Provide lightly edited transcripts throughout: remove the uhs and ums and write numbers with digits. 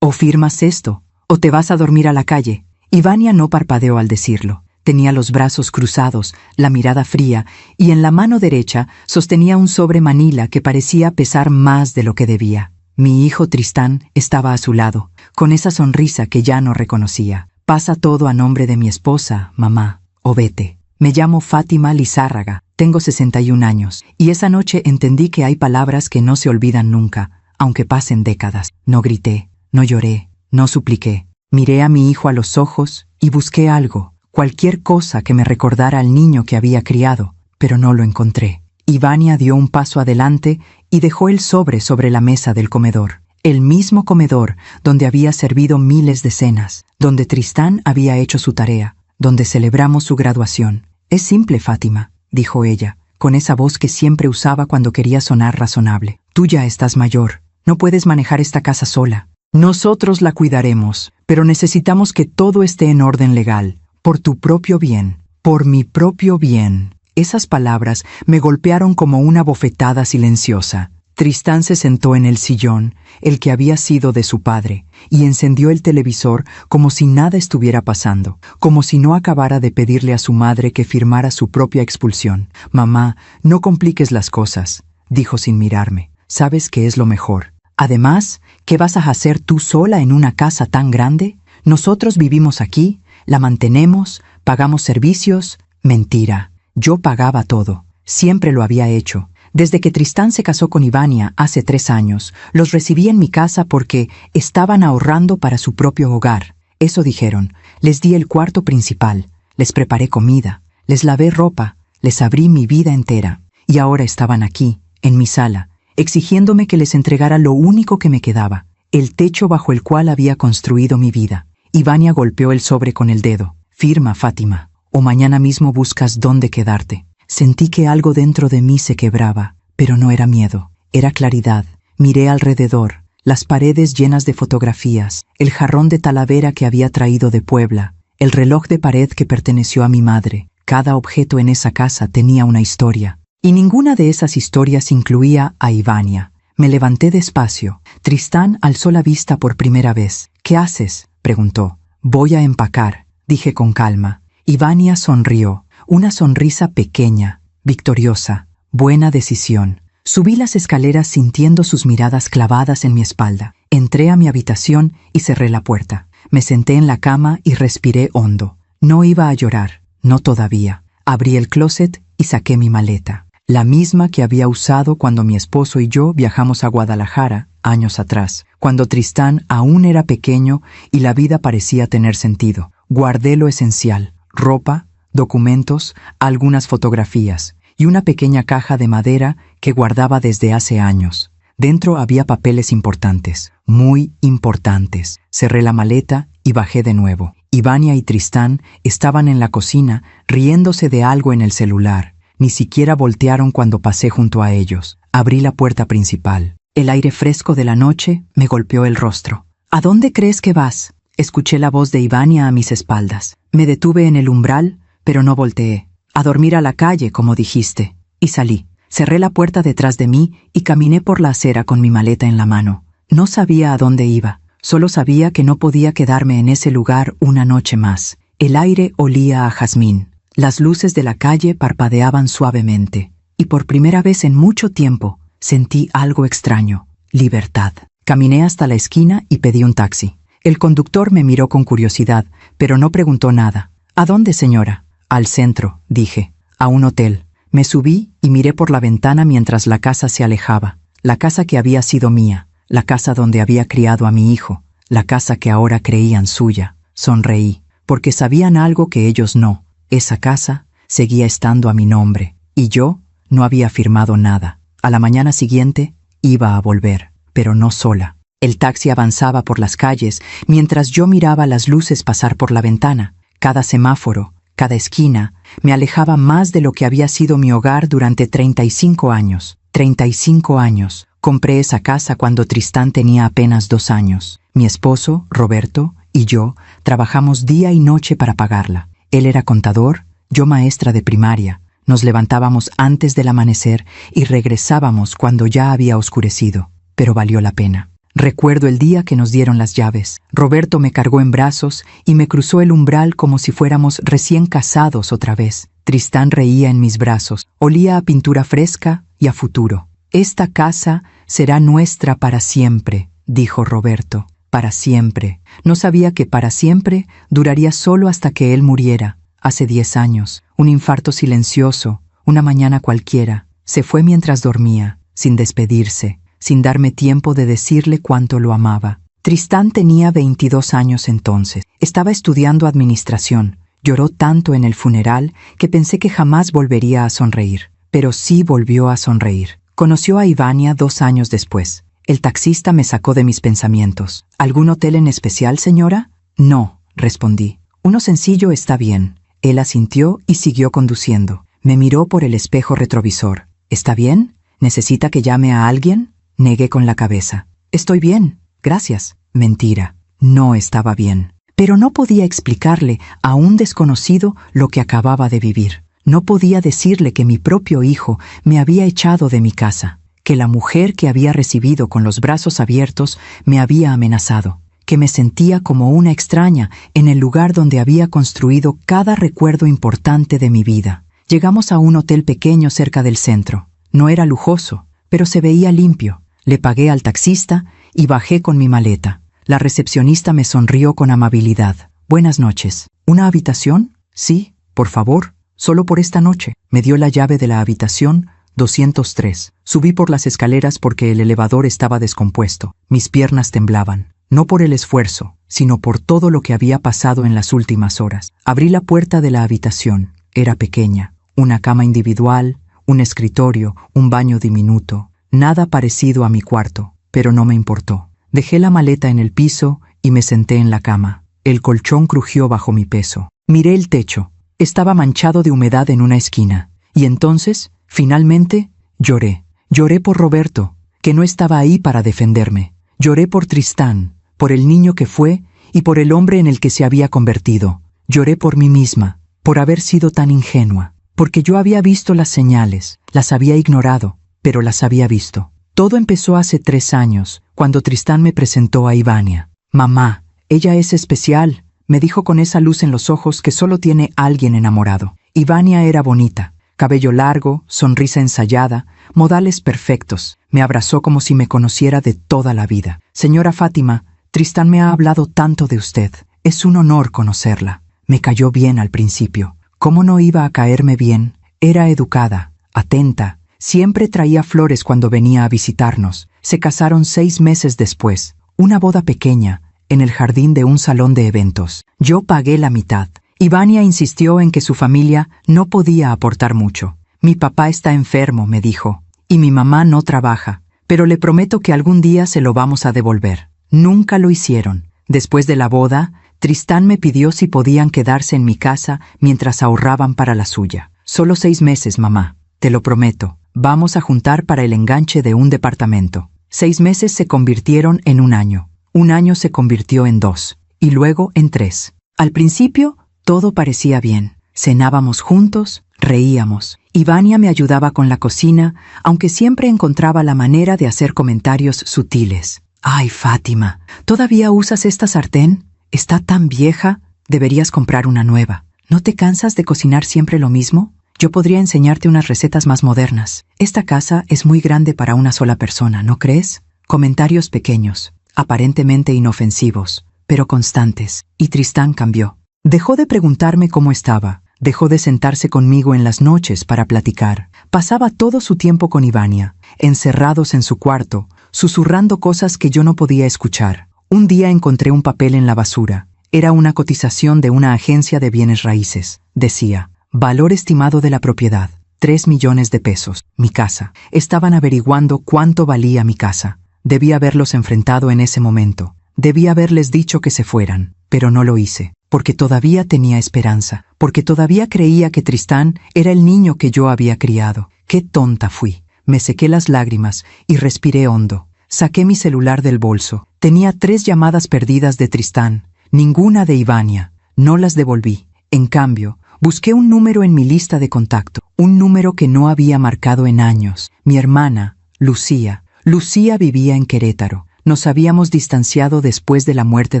O firmas esto, o te vas a dormir a la calle. Ivania no parpadeó al decirlo. Tenía los brazos cruzados, la mirada fría, y en la mano derecha sostenía un sobre manila que parecía pesar más de lo que debía. Mi hijo Tristán estaba a su lado, con esa sonrisa que ya no reconocía. Pasa todo a nombre de mi esposa, mamá, o vete. Me llamo Fátima Lizárraga, tengo 61 años, y esa noche entendí que hay palabras que no se olvidan nunca, aunque pasen décadas. No grité, no lloré, no supliqué. Miré a mi hijo a los ojos y busqué algo, cualquier cosa que me recordara al niño que había criado, pero no lo encontré. Ivania dio un paso adelante y dejó el sobre la mesa del comedor. El mismo comedor donde había servido miles de cenas, donde Tristán había hecho su tarea, donde celebramos su graduación. «Es simple, Fátima», dijo ella, con esa voz que siempre usaba cuando quería sonar razonable. «Tú ya estás mayor, no puedes manejar esta casa sola. Nosotros la cuidaremos, pero necesitamos que todo esté en orden legal, por tu propio bien, por mi propio bien». Esas palabras me golpearon como una bofetada silenciosa. Tristán se sentó en el sillón, el que había sido de su padre, y encendió el televisor como si nada estuviera pasando, como si no acabara de pedirle a su madre que firmara su propia expulsión. «Mamá, no compliques las cosas», dijo sin mirarme. «Sabes que es lo mejor. Además, ¿qué vas a hacer tú sola en una casa tan grande? Nosotros vivimos aquí, la mantenemos, pagamos servicios». Mentira. Yo pagaba todo. Siempre lo había hecho. Desde que Tristán se casó con Ivania hace 3 años, los recibí en mi casa porque estaban ahorrando para su propio hogar. Eso dijeron. Les di el cuarto principal, les preparé comida, les lavé ropa, les abrí mi vida entera. Y ahora estaban aquí, en mi sala, exigiéndome que les entregara lo único que me quedaba, el techo bajo el cual había construido mi vida. Ivania golpeó el sobre con el dedo. «Firma, Fátima, o mañana mismo buscas dónde quedarte». Sentí que algo dentro de mí se quebraba, pero no era miedo, era claridad. Miré alrededor, las paredes llenas de fotografías, el jarrón de Talavera que había traído de Puebla, el reloj de pared que perteneció a mi madre. Cada objeto en esa casa tenía una historia, y ninguna de esas historias incluía a Ivania. Me levanté despacio. Tristán alzó la vista por primera vez. «¿Qué haces?», preguntó. «Voy a empacar», dije con calma. Ivania sonrió. Una sonrisa pequeña, victoriosa, buena decisión. Subí las escaleras sintiendo sus miradas clavadas en mi espalda. Entré a mi habitación y cerré la puerta. Me senté en la cama y respiré hondo. No iba a llorar, no todavía. Abrí el closet y saqué mi maleta, la misma que había usado cuando mi esposo y yo viajamos a Guadalajara años atrás, cuando Tristán aún era pequeño y la vida parecía tener sentido. Guardé lo esencial: ropa, documentos, algunas fotografías y una pequeña caja de madera que guardaba desde hace años. Dentro había papeles importantes, muy importantes. Cerré la maleta y bajé de nuevo. Ivania y Tristán estaban en la cocina riéndose de algo en el celular. Ni siquiera voltearon cuando pasé junto a ellos. Abrí la puerta principal. El aire fresco de la noche me golpeó el rostro. «¿A dónde crees que vas?», escuché la voz de Ivania a mis espaldas. Me detuve en el umbral, pero no volteé. «A dormir a la calle, como dijiste». Y salí. Cerré la puerta detrás de mí y caminé por la acera con mi maleta en la mano. No sabía a dónde iba. Solo sabía que no podía quedarme en ese lugar una noche más. El aire olía a jazmín. Las luces de la calle parpadeaban suavemente. Y por primera vez en mucho tiempo sentí algo extraño. Libertad. Caminé hasta la esquina y pedí un taxi. El conductor me miró con curiosidad, pero no preguntó nada. «¿A dónde, señora?» «Al centro», dije. «A un hotel». Me subí y miré por la ventana mientras la casa se alejaba. La casa que había sido mía, la casa donde había criado a mi hijo, la casa que ahora creían suya. Sonreí, porque sabían algo que ellos no. Esa casa seguía estando a mi nombre, y yo no había firmado nada. A la mañana siguiente iba a volver, pero no sola. El taxi avanzaba por las calles mientras yo miraba las luces pasar por la ventana. Cada semáforo, cada esquina, me alejaba más de lo que había sido mi hogar durante 35 años. 35 años. Compré esa casa cuando Tristán tenía apenas 2 años. Mi esposo, Roberto, y yo trabajamos día y noche para pagarla. Él era contador, yo maestra de primaria. Nos levantábamos antes del amanecer y regresábamos cuando ya había oscurecido. Pero valió la pena. Recuerdo el día que nos dieron las llaves. Roberto me cargó en brazos y me cruzó el umbral como si fuéramos recién casados otra vez. Tristán reía en mis brazos, olía a pintura fresca y a futuro. «Esta casa será nuestra para siempre», dijo Roberto. Para siempre. No sabía que para siempre duraría solo hasta que él muriera. Hace 10 años, un infarto silencioso, una mañana cualquiera. Se fue mientras dormía, sin despedirse, sin darme tiempo de decirle cuánto lo amaba. Tristán tenía 22 años entonces. Estaba estudiando administración. Lloró tanto en el funeral que pensé que jamás volvería a sonreír. Pero sí volvió a sonreír. Conoció a Ivania 2 años después. El taxista me sacó de mis pensamientos. «¿Algún hotel en especial, señora?» «No», respondí. «Uno sencillo está bien». Él asintió y siguió conduciendo. Me miró por el espejo retrovisor. «¿Está bien? ¿Necesita que llame a alguien?» Negué con la cabeza. «Estoy bien, gracias». Mentira. No estaba bien. Pero no podía explicarle a un desconocido lo que acababa de vivir. No podía decirle que mi propio hijo me había echado de mi casa, que la mujer que había recibido con los brazos abiertos me había amenazado, que me sentía como una extraña en el lugar donde había construido cada recuerdo importante de mi vida. Llegamos a un hotel pequeño cerca del centro. No era lujoso, pero se veía limpio. Le pagué al taxista y bajé con mi maleta. La recepcionista me sonrió con amabilidad. «Buenas noches. ¿Una habitación?» «Sí, por favor, solo por esta noche». Me dio la llave de la habitación 203. Subí por las escaleras porque el elevador estaba descompuesto. Mis piernas temblaban, no por el esfuerzo, sino por todo lo que había pasado en las últimas horas. Abrí la puerta de la habitación. Era pequeña. Una cama individual, un escritorio, un baño diminuto. Nada parecido a mi cuarto, pero no me importó. Dejé la maleta en el piso y me senté en la cama. El colchón crujió bajo mi peso. Miré el techo. Estaba manchado de humedad en una esquina. Y entonces, finalmente, lloré. Lloré por Roberto, que no estaba ahí para defenderme. Lloré por Tristán, por el niño que fue y por el hombre en el que se había convertido. Lloré por mí misma, por haber sido tan ingenua, porque yo había visto las señales, las había ignorado, pero las había visto. Todo empezó hace 3 años, cuando Tristán me presentó a Ivania. «Mamá, ella es especial», me dijo con esa luz en los ojos que solo tiene alguien enamorado. Ivania era bonita, cabello largo, sonrisa ensayada, modales perfectos. Me abrazó como si me conociera de toda la vida. «Señora Fátima, Tristán me ha hablado tanto de usted. Es un honor conocerla». Me cayó bien al principio. ¿Cómo no iba a caerme bien? Era educada, atenta. Siempre traía flores cuando venía a visitarnos. Se casaron 6 meses después. Una boda pequeña, en el jardín de un salón de eventos. Yo pagué la mitad. Ivania insistió en que su familia no podía aportar mucho. «Mi papá está enfermo», me dijo, «y mi mamá no trabaja, pero le prometo que algún día se lo vamos a devolver». Nunca lo hicieron. Después de la boda, Tristán me pidió si podían quedarse en mi casa mientras ahorraban para la suya. «Solo 6 meses, mamá, te lo prometo. Vamos a juntar para el enganche de un departamento». 6 meses se convirtieron en 1 año. 1 año se convirtió en 2, y luego en 3. Al principio, todo parecía bien. Cenábamos juntos, reíamos. Ivania me ayudaba con la cocina, aunque siempre encontraba la manera de hacer comentarios sutiles. «Ay, Fátima, ¿todavía usas esta sartén? Está tan vieja, deberías comprar una nueva. ¿No te cansas de cocinar siempre lo mismo? Yo podría enseñarte unas recetas más modernas. Esta casa es muy grande para una sola persona, ¿no crees?» Comentarios pequeños, aparentemente inofensivos, pero constantes. Y Tristán cambió. Dejó de preguntarme cómo estaba. Dejó de sentarse conmigo en las noches para platicar. Pasaba todo su tiempo con Ivania, encerrados en su cuarto, susurrando cosas que yo no podía escuchar. Un día encontré un papel en la basura. Era una cotización de una agencia de bienes raíces. Decía: «Valor estimado de la propiedad, 3 millones de pesos. Mi casa». Estaban averiguando cuánto valía mi casa. Debí haberlos enfrentado en ese momento. Debí haberles dicho que se fueran, pero no lo hice, porque todavía tenía esperanza, porque todavía creía que Tristán era el niño que yo había criado. ¡Qué tonta fui! Me sequé las lágrimas y respiré hondo. Saqué mi celular del bolso. Tenía 3 llamadas perdidas de Tristán, ninguna de Ivania. No las devolví. En cambio, busqué un número en mi lista de contacto, un número que no había marcado en años. Mi hermana, Lucía. Lucía vivía en Querétaro. Nos habíamos distanciado después de la muerte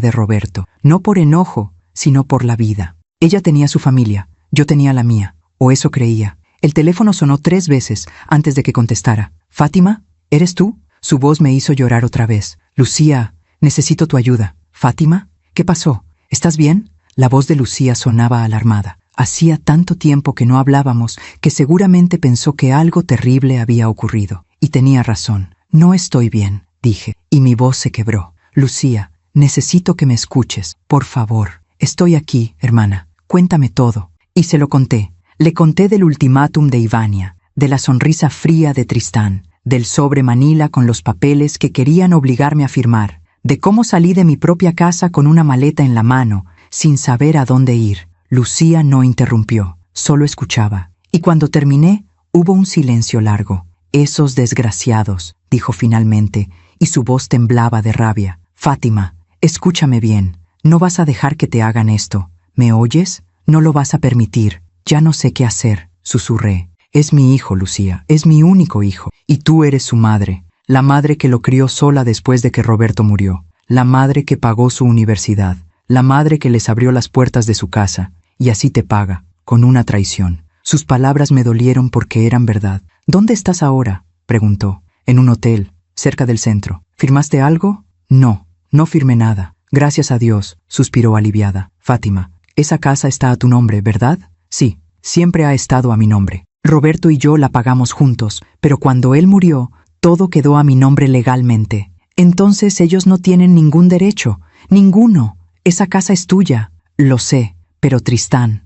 de Roberto, no por enojo, sino por la vida. Ella tenía su familia, yo tenía la mía, o eso creía. El teléfono sonó 3 veces antes de que contestara. «Fátima, ¿eres tú?» Su voz me hizo llorar otra vez. «Lucía, necesito tu ayuda». «¿Fátima? ¿Qué pasó? ¿Estás bien?» La voz de Lucía sonaba alarmada. Hacía tanto tiempo que no hablábamos que seguramente pensó que algo terrible había ocurrido. Y tenía razón. «No estoy bien», dije, y mi voz se quebró. «Lucía, necesito que me escuches, por favor. Estoy aquí, hermana. Cuéntame todo». Y se lo conté. Le conté del ultimátum de Ivania, de la sonrisa fría de Tristán, del sobre Manila con los papeles que querían obligarme a firmar, de cómo salí de mi propia casa con una maleta en la mano, sin saber a dónde ir. Lucía no interrumpió, solo escuchaba. Y cuando terminé, hubo un silencio largo. «Esos desgraciados», dijo finalmente, y su voz temblaba de rabia. «Fátima, escúchame bien. No vas a dejar que te hagan esto. ¿Me oyes? No lo vas a permitir. Ya no sé qué hacer», susurré. «Es mi hijo, Lucía, es mi único hijo. Y tú eres su madre, la madre que lo crió sola después de que Roberto murió, la madre que pagó su universidad, la madre que les abrió las puertas de su casa, y así te paga, con una traición». Sus palabras me dolieron porque eran verdad. «¿Dónde estás ahora?», preguntó. «En un hotel, cerca del centro». «¿Firmaste algo?» «No, no firmé nada. Gracias a Dios», suspiró aliviada. «Fátima, esa casa está a tu nombre, ¿verdad?» «Sí, siempre ha estado a mi nombre. Roberto y yo la pagamos juntos, pero cuando él murió, todo quedó a mi nombre legalmente. Entonces ellos no tienen ningún derecho, ninguno. Esa casa es tuya». «Lo sé, pero Tristán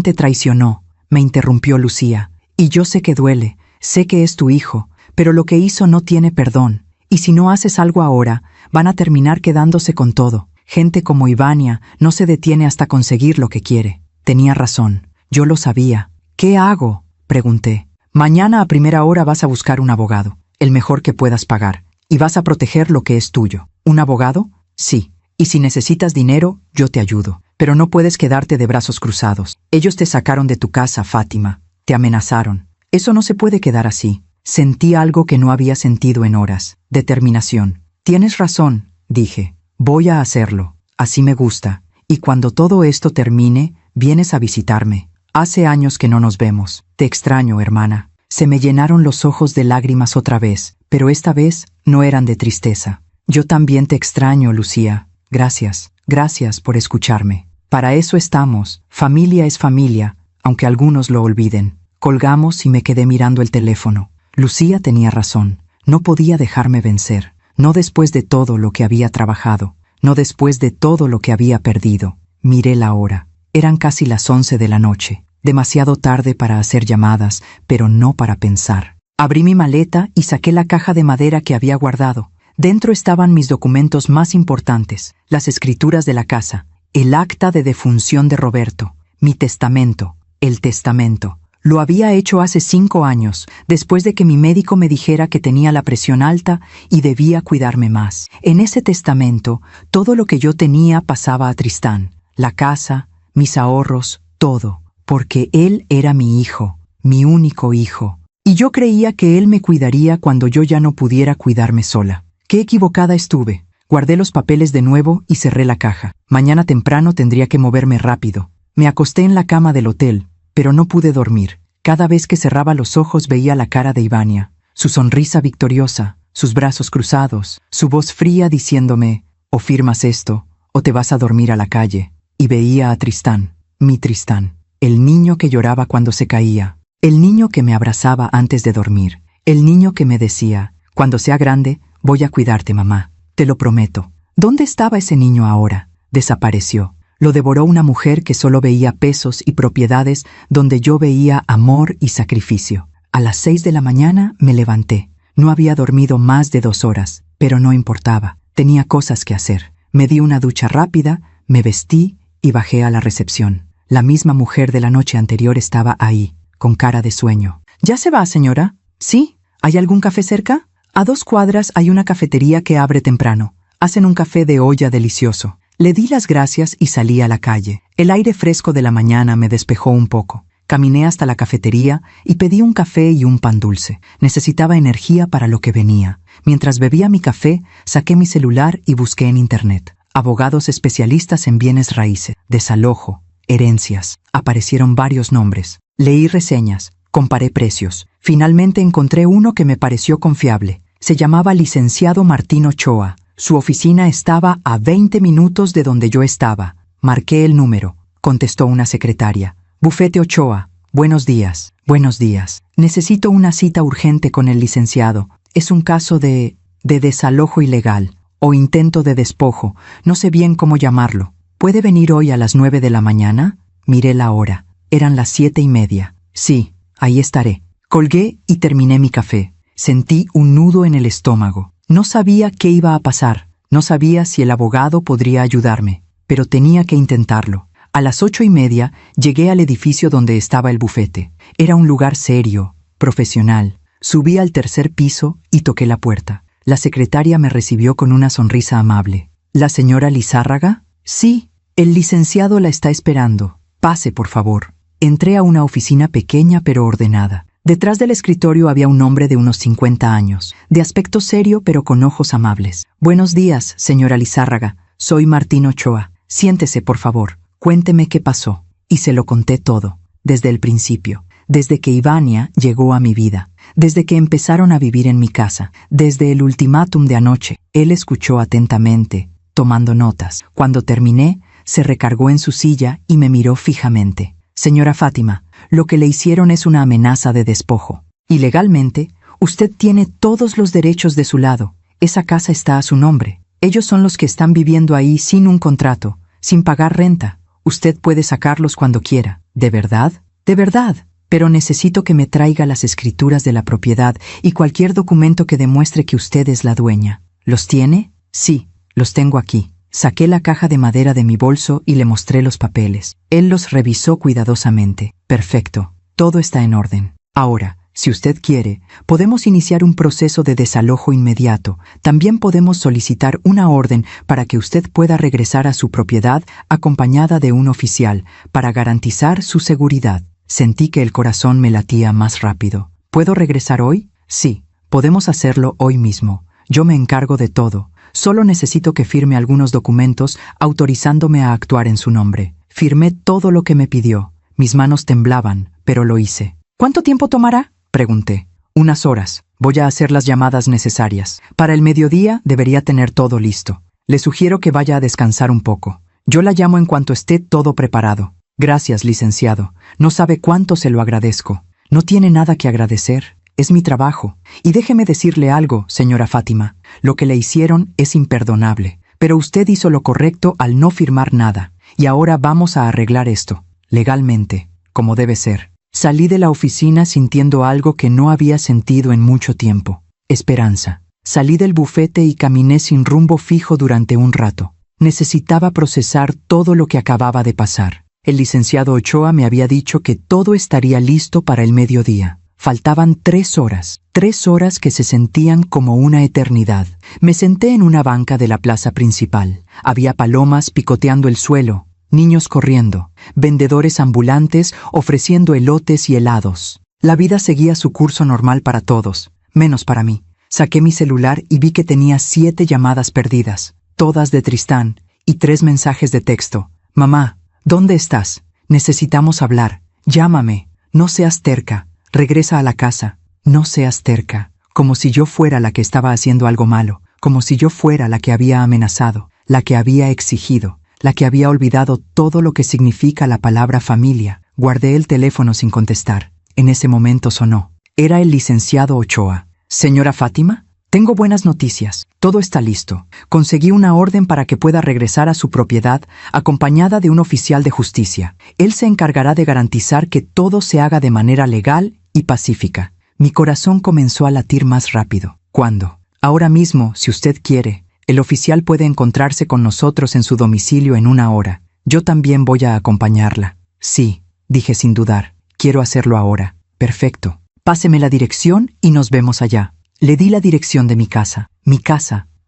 te traicionó», me interrumpió Lucía. «Y yo sé que duele, sé que es tu hijo, pero lo que hizo no tiene perdón. Y si no haces algo ahora, van a terminar quedándose con todo. Gente como Ivania no se detiene hasta conseguir lo que quiere». Tenía razón, yo lo sabía. «¿Qué hago?», pregunté. «Mañana a primera hora vas a buscar un abogado, el mejor que puedas pagar, y vas a proteger lo que es tuyo». «¿Un abogado?» «Sí. Y si necesitas dinero, yo te ayudo. Pero no puedes quedarte de brazos cruzados. Ellos te sacaron de tu casa, Fátima. Te amenazaron. Eso no se puede quedar así». Sentí algo que no había sentido en horas. Determinación. «Tienes razón», dije. «Voy a hacerlo. Así me gusta. Y cuando todo esto termine, vienes a visitarme. Hace años que no nos vemos. Te extraño, hermana». Se me llenaron los ojos de lágrimas otra vez, pero esta vez no eran de tristeza. «Yo también te extraño, Lucía. Gracias por escucharme. Para eso estamos. Familia es familia, aunque algunos lo olviden». Colgamos y me quedé mirando el teléfono. Lucía tenía razón. No podía dejarme vencer. No después de todo lo que había trabajado. No después de todo lo que había perdido. Miré la hora. Eran casi las 11 de la noche. Demasiado tarde para hacer llamadas, pero no para pensar. Abrí mi maleta y saqué la caja de madera que había guardado. Dentro estaban mis documentos más importantes, las escrituras de la casa, el acta de defunción de Roberto, mi testamento, el testamento. Lo había hecho hace 5 años, después de que mi médico me dijera que tenía la presión alta y debía cuidarme más. En ese testamento, todo lo que yo tenía pasaba a Tristán, la casa, mis ahorros, todo, porque él era mi hijo, mi único hijo. Y yo creía que él me cuidaría cuando yo ya no pudiera cuidarme sola. Qué equivocada estuve. Guardé los papeles de nuevo y cerré la caja. Mañana temprano tendría que moverme rápido. Me acosté en la cama del hotel, pero no pude dormir. Cada vez que cerraba los ojos veía la cara de Ivania, su sonrisa victoriosa, sus brazos cruzados, su voz fría diciéndome, «O firmas esto, o te vas a dormir a la calle». Y veía a Tristán, mi Tristán, el niño que lloraba cuando se caía, el niño que me abrazaba antes de dormir, el niño que me decía, «Cuando sea grande, voy a cuidarte, mamá, te lo prometo». ¿Dónde estaba ese niño ahora? Desapareció. Lo devoró una mujer que solo veía pesos y propiedades donde yo veía amor y sacrificio. A las 6 de la mañana me levanté. No había dormido más de 2 horas, pero no importaba. Tenía cosas que hacer. Me di una ducha rápida, me vestí y bajé a la recepción. La misma mujer de la noche anterior estaba ahí, con cara de sueño. «¿Ya se va, señora?» «Sí. ¿Hay algún café cerca?» «A 2 cuadras hay una cafetería que abre temprano. Hacen un café de olla delicioso». Le di las gracias y salí a la calle. El aire fresco de la mañana me despejó un poco. Caminé hasta la cafetería y pedí un café y un pan dulce. Necesitaba energía para lo que venía. Mientras bebía mi café, saqué mi celular y busqué en internet. Abogados especialistas en bienes raíces, desalojo, herencias. Aparecieron varios nombres. Leí reseñas, comparé precios. Finalmente encontré uno que me pareció confiable. Se llamaba Licenciado Martín Ochoa. Su oficina estaba a 20 minutos de donde yo estaba. Marqué el número. Contestó una secretaria. Bufete Ochoa. Buenos días. Buenos días. Necesito una cita urgente con el licenciado. Es un caso de desalojo ilegal o intento de despojo. No sé bien cómo llamarlo. ¿Puede venir hoy a las 9 de la mañana? Miré la hora. Eran las 7:30. Sí, ahí estaré. Colgué y terminé mi café. Sentí un nudo en el estómago. No sabía qué iba a pasar. No sabía si el abogado podría ayudarme, pero tenía que intentarlo. A las 8:30 llegué al edificio donde estaba el bufete. Era un lugar serio, profesional. Subí al tercer piso y toqué la puerta. La secretaria me recibió con una sonrisa amable. ¿La señora Lizárraga? Sí, el licenciado la está esperando. Pase, por favor. Entré a una oficina pequeña pero ordenada. Detrás del escritorio había un hombre de unos 50 años, de aspecto serio pero con ojos amables. Buenos días, señora Lizárraga. Soy Martín Ochoa. Siéntese, por favor. Cuénteme qué pasó. Y se lo conté todo, desde el principio, desde que Ivania llegó a mi vida, desde que empezaron a vivir en mi casa, desde el ultimátum de anoche. Él escuchó atentamente, tomando notas. Cuando terminé, se recargó en su silla y me miró fijamente. Señora Fátima, lo que le hicieron es una amenaza de despojo. Y legalmente, usted tiene todos los derechos de su lado. Esa casa está a su nombre. Ellos son los que están viviendo ahí sin un contrato, sin pagar renta. Usted puede sacarlos cuando quiera. ¿De verdad? De verdad. Pero necesito que me traiga las escrituras de la propiedad y cualquier documento que demuestre que usted es la dueña. ¿Los tiene? Sí, los tengo aquí. Saqué la caja de madera de mi bolso y le mostré los papeles. Él los revisó cuidadosamente. Perfecto. Todo está en orden. Ahora, si usted quiere, podemos iniciar un proceso de desalojo inmediato. También podemos solicitar una orden para que usted pueda regresar a su propiedad acompañada de un oficial para garantizar su seguridad. Sentí que el corazón me latía más rápido. ¿Puedo regresar hoy? Sí, podemos hacerlo hoy mismo. Yo me encargo de todo. Solo necesito que firme algunos documentos autorizándome a actuar en su nombre. Firmé todo lo que me pidió. Mis manos temblaban, pero lo hice. ¿Cuánto tiempo tomará? Pregunté. Unas horas. Voy a hacer las llamadas necesarias. Para el mediodía debería tener todo listo. Le sugiero que vaya a descansar un poco. Yo la llamo en cuanto esté todo preparado. Gracias, licenciado. No sabe cuánto se lo agradezco. No tiene nada que agradecer. Es mi trabajo. Y déjeme decirle algo, señora Fátima. Lo que le hicieron es imperdonable. Pero usted hizo lo correcto al no firmar nada. Y ahora vamos a arreglar esto, legalmente, como debe ser. Salí de la oficina sintiendo algo que no había sentido en mucho tiempo. Esperanza. Salí del bufete y caminé sin rumbo fijo durante un rato. Necesitaba procesar todo lo que acababa de pasar. El licenciado Ochoa me había dicho que todo estaría listo para el mediodía. Faltaban 3 horas. 3 horas que se sentían como una eternidad. Me senté en una banca de la plaza principal. Había palomas picoteando el suelo, niños corriendo, vendedores ambulantes ofreciendo elotes y helados. La vida seguía su curso normal para todos, menos para mí. Saqué mi celular y vi que tenía 7 llamadas perdidas, todas de Tristán, y 3 mensajes de texto. Mamá, ¿dónde estás? Necesitamos hablar. Llámame. No seas terca. Regresa a la casa. No seas terca. Como si yo fuera la que estaba haciendo algo malo, como si yo fuera la que había amenazado, la que había exigido, la que había olvidado todo lo que significa la palabra familia. Guardé el teléfono sin contestar. En ese momento sonó. Era el licenciado Ochoa. Señora Fátima, tengo buenas noticias. Todo está listo. Conseguí una orden para que pueda regresar a su propiedad acompañada de un oficial de justicia. Él se encargará de garantizar que todo se haga de manera legal y pacífica. Mi corazón comenzó a latir más rápido. ¿Cuándo? Ahora mismo, si usted quiere. El oficial puede encontrarse con nosotros en su domicilio en 1 hora. Yo también voy a acompañarla. Sí, dije sin dudar. Quiero hacerlo ahora. Perfecto. Páseme la dirección y nos vemos allá. Le di la dirección de mi casa,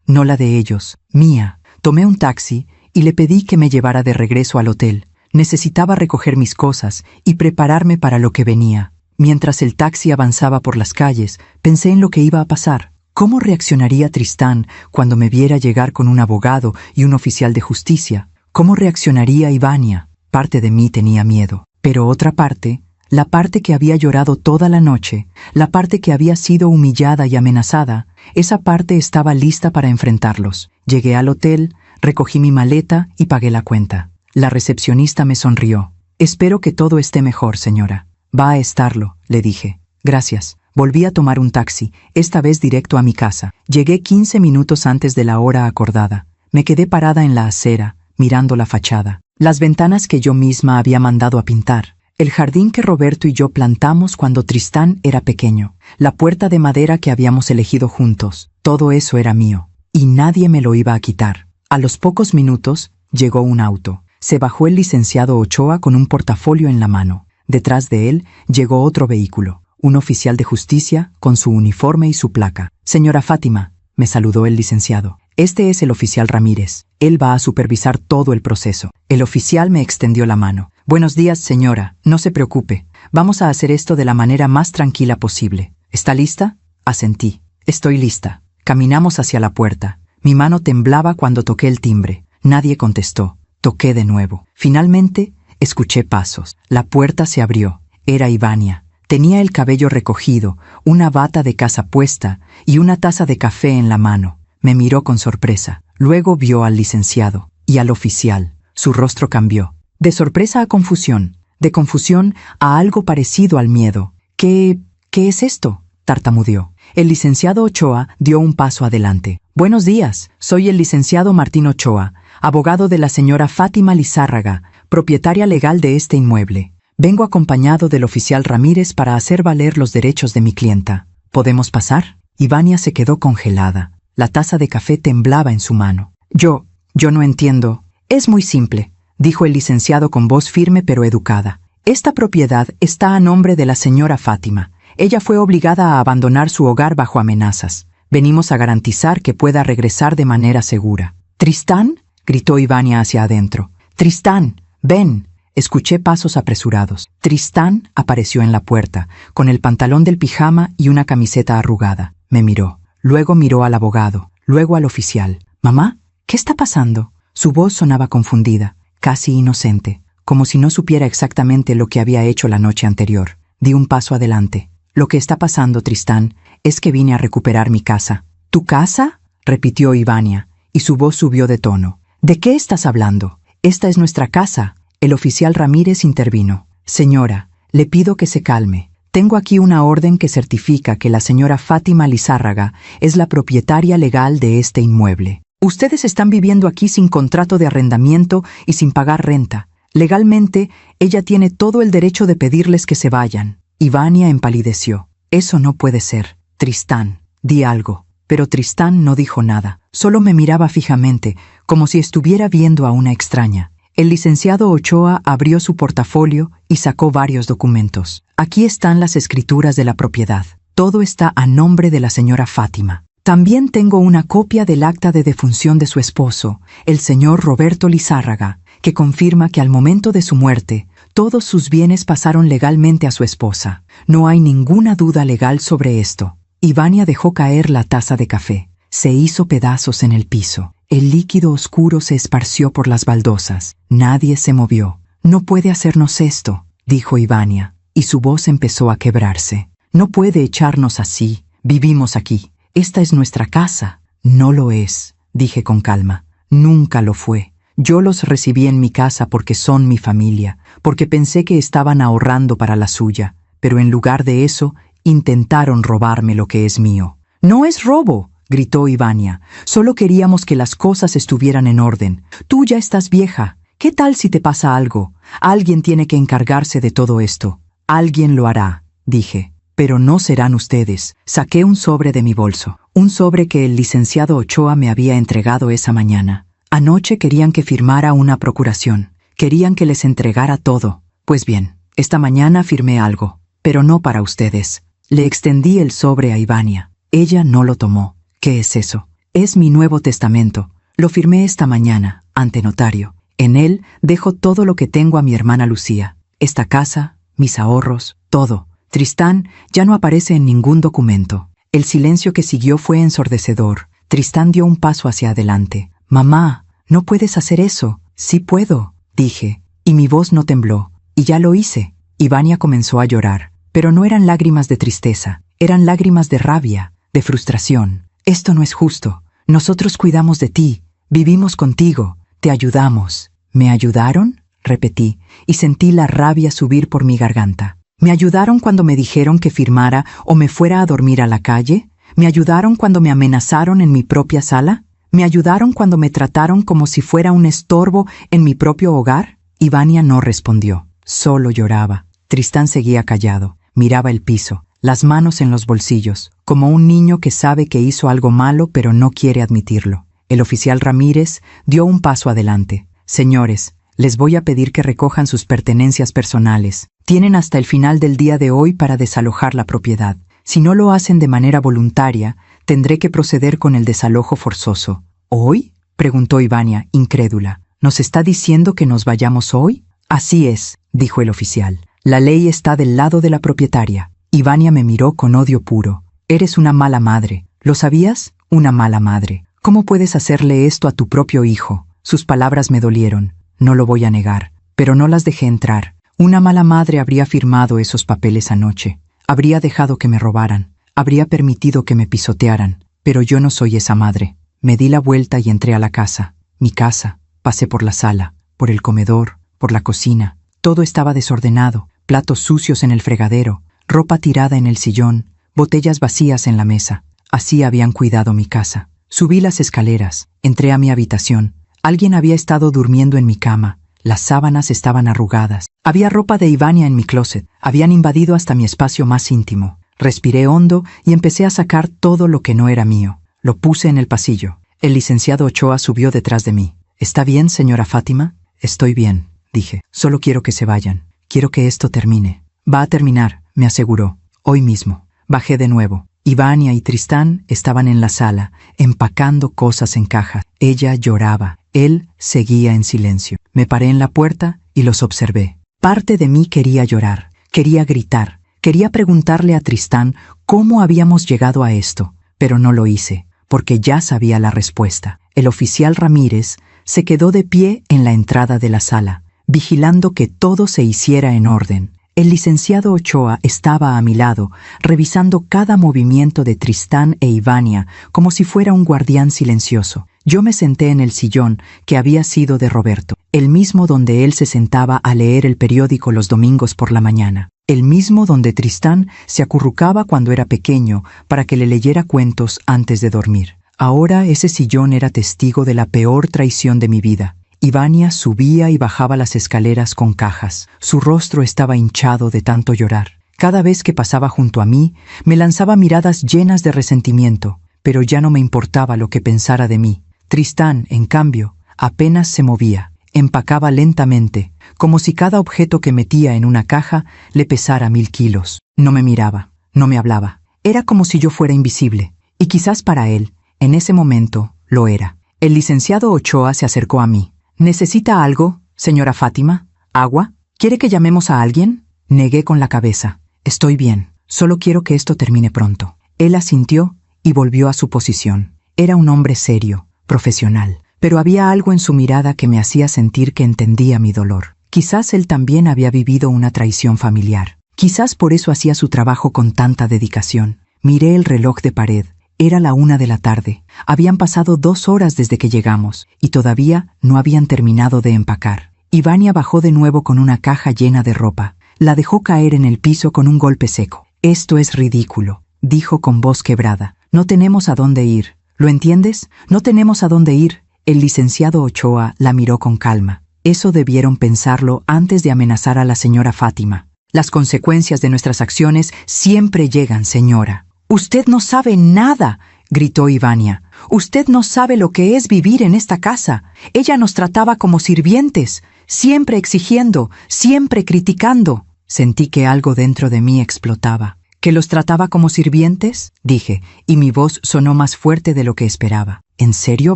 no la de ellos, mía. Tomé un taxi y le pedí que me llevara de regreso al hotel. Necesitaba recoger mis cosas y prepararme para lo que venía. Mientras el taxi avanzaba por las calles, pensé en lo que iba a pasar. ¿Cómo reaccionaría Tristán cuando me viera llegar con un abogado y un oficial de justicia? ¿Cómo reaccionaría Ivania? Parte de mí tenía miedo, pero otra parte, la parte que había llorado toda la noche, la parte que había sido humillada y amenazada, esa parte estaba lista para enfrentarlos. Llegué al hotel, recogí mi maleta y pagué la cuenta. La recepcionista me sonrió. «Espero que todo esté mejor, señora». «Va a estarlo», le dije. «Gracias». Volví a tomar un taxi, esta vez directo a mi casa. Llegué 15 minutos antes de la hora acordada. Me quedé parada en la acera, mirando la fachada, las ventanas que yo misma había mandado a pintar, el jardín que Roberto y yo plantamos cuando Tristán era pequeño, la puerta de madera que habíamos elegido juntos. Todo eso era mío, y nadie me lo iba a quitar. A los pocos minutos, llegó un auto. Se bajó el licenciado Ochoa con un portafolio en la mano. Detrás de él, llegó otro vehículo, un oficial de justicia con su uniforme y su placa. «Señora Fátima», me saludó el licenciado. «Este es el oficial Ramírez. Él va a supervisar todo el proceso». El oficial me extendió la mano. «Buenos días, señora. No se preocupe. Vamos a hacer esto de la manera más tranquila posible. ¿Está lista?» Asentí. «Estoy lista». Caminamos hacia la puerta. Mi mano temblaba cuando toqué el timbre. Nadie contestó. Toqué de nuevo. Finalmente, escuché pasos. La puerta se abrió. Era Ivania. Tenía el cabello recogido, una bata de casa puesta y una taza de café en la mano. Me miró con sorpresa. Luego vio al licenciado y al oficial. Su rostro cambió. De sorpresa a confusión. De confusión a algo parecido al miedo. ¿Qué es esto?», tartamudeó. El licenciado Ochoa dio un paso adelante. «Buenos días. Soy el licenciado Martín Ochoa, abogado de la señora Fátima Lizárraga, propietaria legal de este inmueble. Vengo acompañado del oficial Ramírez para hacer valer los derechos de mi clienta. ¿Podemos pasar?». Ivania se quedó congelada. La taza de café temblaba en su mano. Yo no entiendo». «Es muy simple», dijo el licenciado con voz firme pero educada. «Esta propiedad está a nombre de la señora Fátima. Ella fue obligada a abandonar su hogar bajo amenazas. Venimos a garantizar que pueda regresar de manera segura». «¿Tristán?», gritó Ivania hacia adentro. «Tristán, ven». Escuché pasos apresurados. Tristán apareció en la puerta, con el pantalón del pijama y una camiseta arrugada. Me miró. Luego miró al abogado, luego al oficial. «¿Mamá? ¿Qué está pasando?». Su voz sonaba confundida, casi inocente, como si no supiera exactamente lo que había hecho la noche anterior. Di un paso adelante. «Lo que está pasando, Tristán, es que vine a recuperar mi casa». «¿Tu casa?», repitió Ivania, y su voz subió de tono. «¿De qué estás hablando? Esta es nuestra casa». El oficial Ramírez intervino. «Señora, le pido que se calme. Tengo aquí una orden que certifica que la señora Fátima Lizárraga es la propietaria legal de este inmueble. Ustedes están viviendo aquí sin contrato de arrendamiento y sin pagar renta. Legalmente, ella tiene todo el derecho de pedirles que se vayan». Ivania empalideció. «Eso no puede ser. Tristán, di algo». Pero Tristán no dijo nada. Solo me miraba fijamente, como si estuviera viendo a una extraña. El licenciado Ochoa abrió su portafolio y sacó varios documentos. «Aquí están las escrituras de la propiedad. Todo está a nombre de la señora Fátima. También tengo una copia del acta de defunción de su esposo, el señor Roberto Lizárraga, que confirma que al momento de su muerte, todos sus bienes pasaron legalmente a su esposa. No hay ninguna duda legal sobre esto». Ivania dejó caer la taza de café. Se hizo pedazos en el piso. El líquido oscuro se esparció por las baldosas. Nadie se movió. «No puede hacernos esto», dijo Ivania, y su voz empezó a quebrarse. «No puede echarnos así. Vivimos aquí. Esta es nuestra casa». «No lo es», dije con calma. «Nunca lo fue. Yo los recibí en mi casa porque son mi familia, porque pensé que estaban ahorrando para la suya, pero en lugar de eso, intentaron robarme lo que es mío». «No es robo», gritó Ivania. «Solo queríamos que las cosas estuvieran en orden. Tú ya estás vieja. ¿Qué tal si te pasa algo? Alguien tiene que encargarse de todo esto». «Alguien lo hará», dije. «Pero no serán ustedes». Saqué un sobre de mi bolso. Un sobre que el licenciado Ochoa me había entregado esa mañana. Anoche querían que firmara una procuración. Querían que les entregara todo. Pues bien, esta mañana firmé algo. Pero no para ustedes. Le extendí el sobre a Ivania. Ella no lo tomó. «¿Qué es eso?». «Es mi nuevo testamento. Lo firmé esta mañana, ante notario. En él dejo todo lo que tengo a mi hermana Lucía. Esta casa, mis ahorros, todo. Tristán ya no aparece en ningún documento». El silencio que siguió fue ensordecedor. Tristán dio un paso hacia adelante. «Mamá, no puedes hacer eso». «Sí puedo», dije, y mi voz no tembló. «Y ya lo hice». Y Vania comenzó a llorar. Pero no eran lágrimas de tristeza, eran lágrimas de rabia, de frustración. «Esto no es justo. Nosotros cuidamos de ti, vivimos contigo, te ayudamos». «¿Me ayudaron?», repetí, y sentí la rabia subir por mi garganta. ¿Me ayudaron cuando me dijeron que firmara o me fuera a dormir a la calle? ¿Me ayudaron cuando me amenazaron en mi propia sala? ¿Me ayudaron cuando me trataron como si fuera un estorbo en mi propio hogar? Y Vania no respondió, solo lloraba. Tristán seguía callado, miraba el piso, las manos en los bolsillos, como un niño que sabe que hizo algo malo pero no quiere admitirlo. El oficial Ramírez dio un paso adelante. «Señores, les voy a pedir que recojan sus pertenencias personales. Tienen hasta el final del día de hoy para desalojar la propiedad. Si no lo hacen de manera voluntaria, tendré que proceder con el desalojo forzoso». «¿Hoy?», preguntó Ivania, incrédula. «¿Nos está diciendo que nos vayamos hoy?». «Así es», dijo el oficial. «La ley está del lado de la propietaria». Ivania me miró con odio puro. «Eres una mala madre. ¿Lo sabías? Una mala madre. ¿Cómo puedes hacerle esto a tu propio hijo?». Sus palabras me dolieron. No lo voy a negar, pero no las dejé entrar. Una mala madre habría firmado esos papeles anoche. Habría dejado que me robaran. Habría permitido que me pisotearan. Pero yo no soy esa madre. Me di la vuelta y entré a la casa. Mi casa. Pasé por la sala, por el comedor, por la cocina. Todo estaba desordenado. Platos sucios en el fregadero, ropa tirada en el sillón, botellas vacías en la mesa. Así habían cuidado mi casa. Subí las escaleras. Entré a mi habitación. Alguien había estado durmiendo en mi cama. Las sábanas estaban arrugadas. Había ropa de Ivania en mi closet. Habían invadido hasta mi espacio más íntimo. Respiré hondo y empecé a sacar todo lo que no era mío. Lo puse en el pasillo. El licenciado Ochoa subió detrás de mí. «¿Está bien, señora Fátima?». «Estoy bien», dije. «Solo quiero que se vayan. Quiero que esto termine». «Va a terminar», me aseguró. «Hoy mismo». Bajé de nuevo. Ivania y Tristán estaban en la sala, empacando cosas en cajas. Ella lloraba. Él seguía en silencio. Me paré en la puerta y los observé. Parte de mí quería llorar, quería gritar, quería preguntarle a Tristán cómo habíamos llegado a esto, pero no lo hice, porque ya sabía la respuesta. El oficial Ramírez se quedó de pie en la entrada de la sala, vigilando que todo se hiciera en orden. El licenciado Ochoa estaba a mi lado, revisando cada movimiento de Tristán e Ivania como si fuera un guardián silencioso. Yo me senté en el sillón que había sido de Roberto, el mismo donde él se sentaba a leer el periódico los domingos por la mañana, el mismo donde Tristán se acurrucaba cuando era pequeño para que le leyera cuentos antes de dormir. Ahora ese sillón era testigo de la peor traición de mi vida. Ivania subía y bajaba las escaleras con cajas. Su rostro estaba hinchado de tanto llorar. Cada vez que pasaba junto a mí, me lanzaba miradas llenas de resentimiento, pero ya no me importaba lo que pensara de mí. Tristán, en cambio, apenas se movía. Empacaba lentamente, como si cada objeto que metía en una caja le pesara 1000 kilos. No me miraba, no me hablaba. Era como si yo fuera invisible, y quizás para él, en ese momento, lo era. El licenciado Ochoa se acercó a mí. ¿Necesita algo, señora Fátima? ¿Agua? ¿Quiere que llamemos a alguien? Negué con la cabeza. Estoy bien, solo quiero que esto termine pronto. Él asintió y volvió a su posición. Era un hombre serio, profesional, pero había algo en su mirada que me hacía sentir que entendía mi dolor. Quizás él también había vivido una traición familiar. Quizás por eso hacía su trabajo con tanta dedicación. Miré el reloj de pared. Era la 1 de la tarde. Habían pasado 2 horas desde que llegamos y todavía no habían terminado de empacar. Ivania bajó de nuevo con una caja llena de ropa. La dejó caer en el piso con un golpe seco. «Esto es ridículo», dijo con voz quebrada. «No tenemos a dónde ir. ¿Lo entiendes? No tenemos a dónde ir». El licenciado Ochoa la miró con calma. Eso debieron pensarlo antes de amenazar a la señora Fátima. «Las consecuencias de nuestras acciones siempre llegan, señora». «Usted no sabe nada», gritó Ivania. «Usted no sabe lo que es vivir en esta casa. Ella nos trataba como sirvientes, siempre exigiendo, siempre criticando». Sentí que algo dentro de mí explotaba. ¿Que los trataba como sirvientes?, dije, y mi voz sonó más fuerte de lo que esperaba. ¿En serio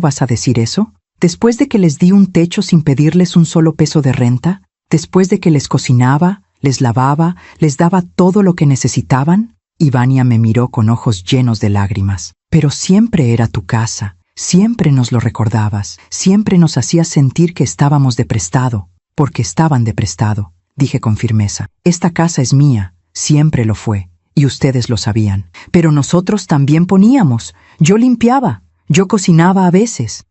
vas a decir eso? ¿Después de que les di un techo sin pedirles un solo peso de renta? ¿Después de que les cocinaba, les lavaba, les daba todo lo que necesitaban? Ivania me miró con ojos llenos de lágrimas. Pero siempre era tu casa. Siempre nos lo recordabas. Siempre nos hacías sentir que estábamos de prestado. Porque estaban de prestado, dije con firmeza. Esta casa es mía. Siempre lo fue. Y ustedes lo sabían. Pero nosotros también poníamos. Yo limpiaba. Yo cocinaba a veces,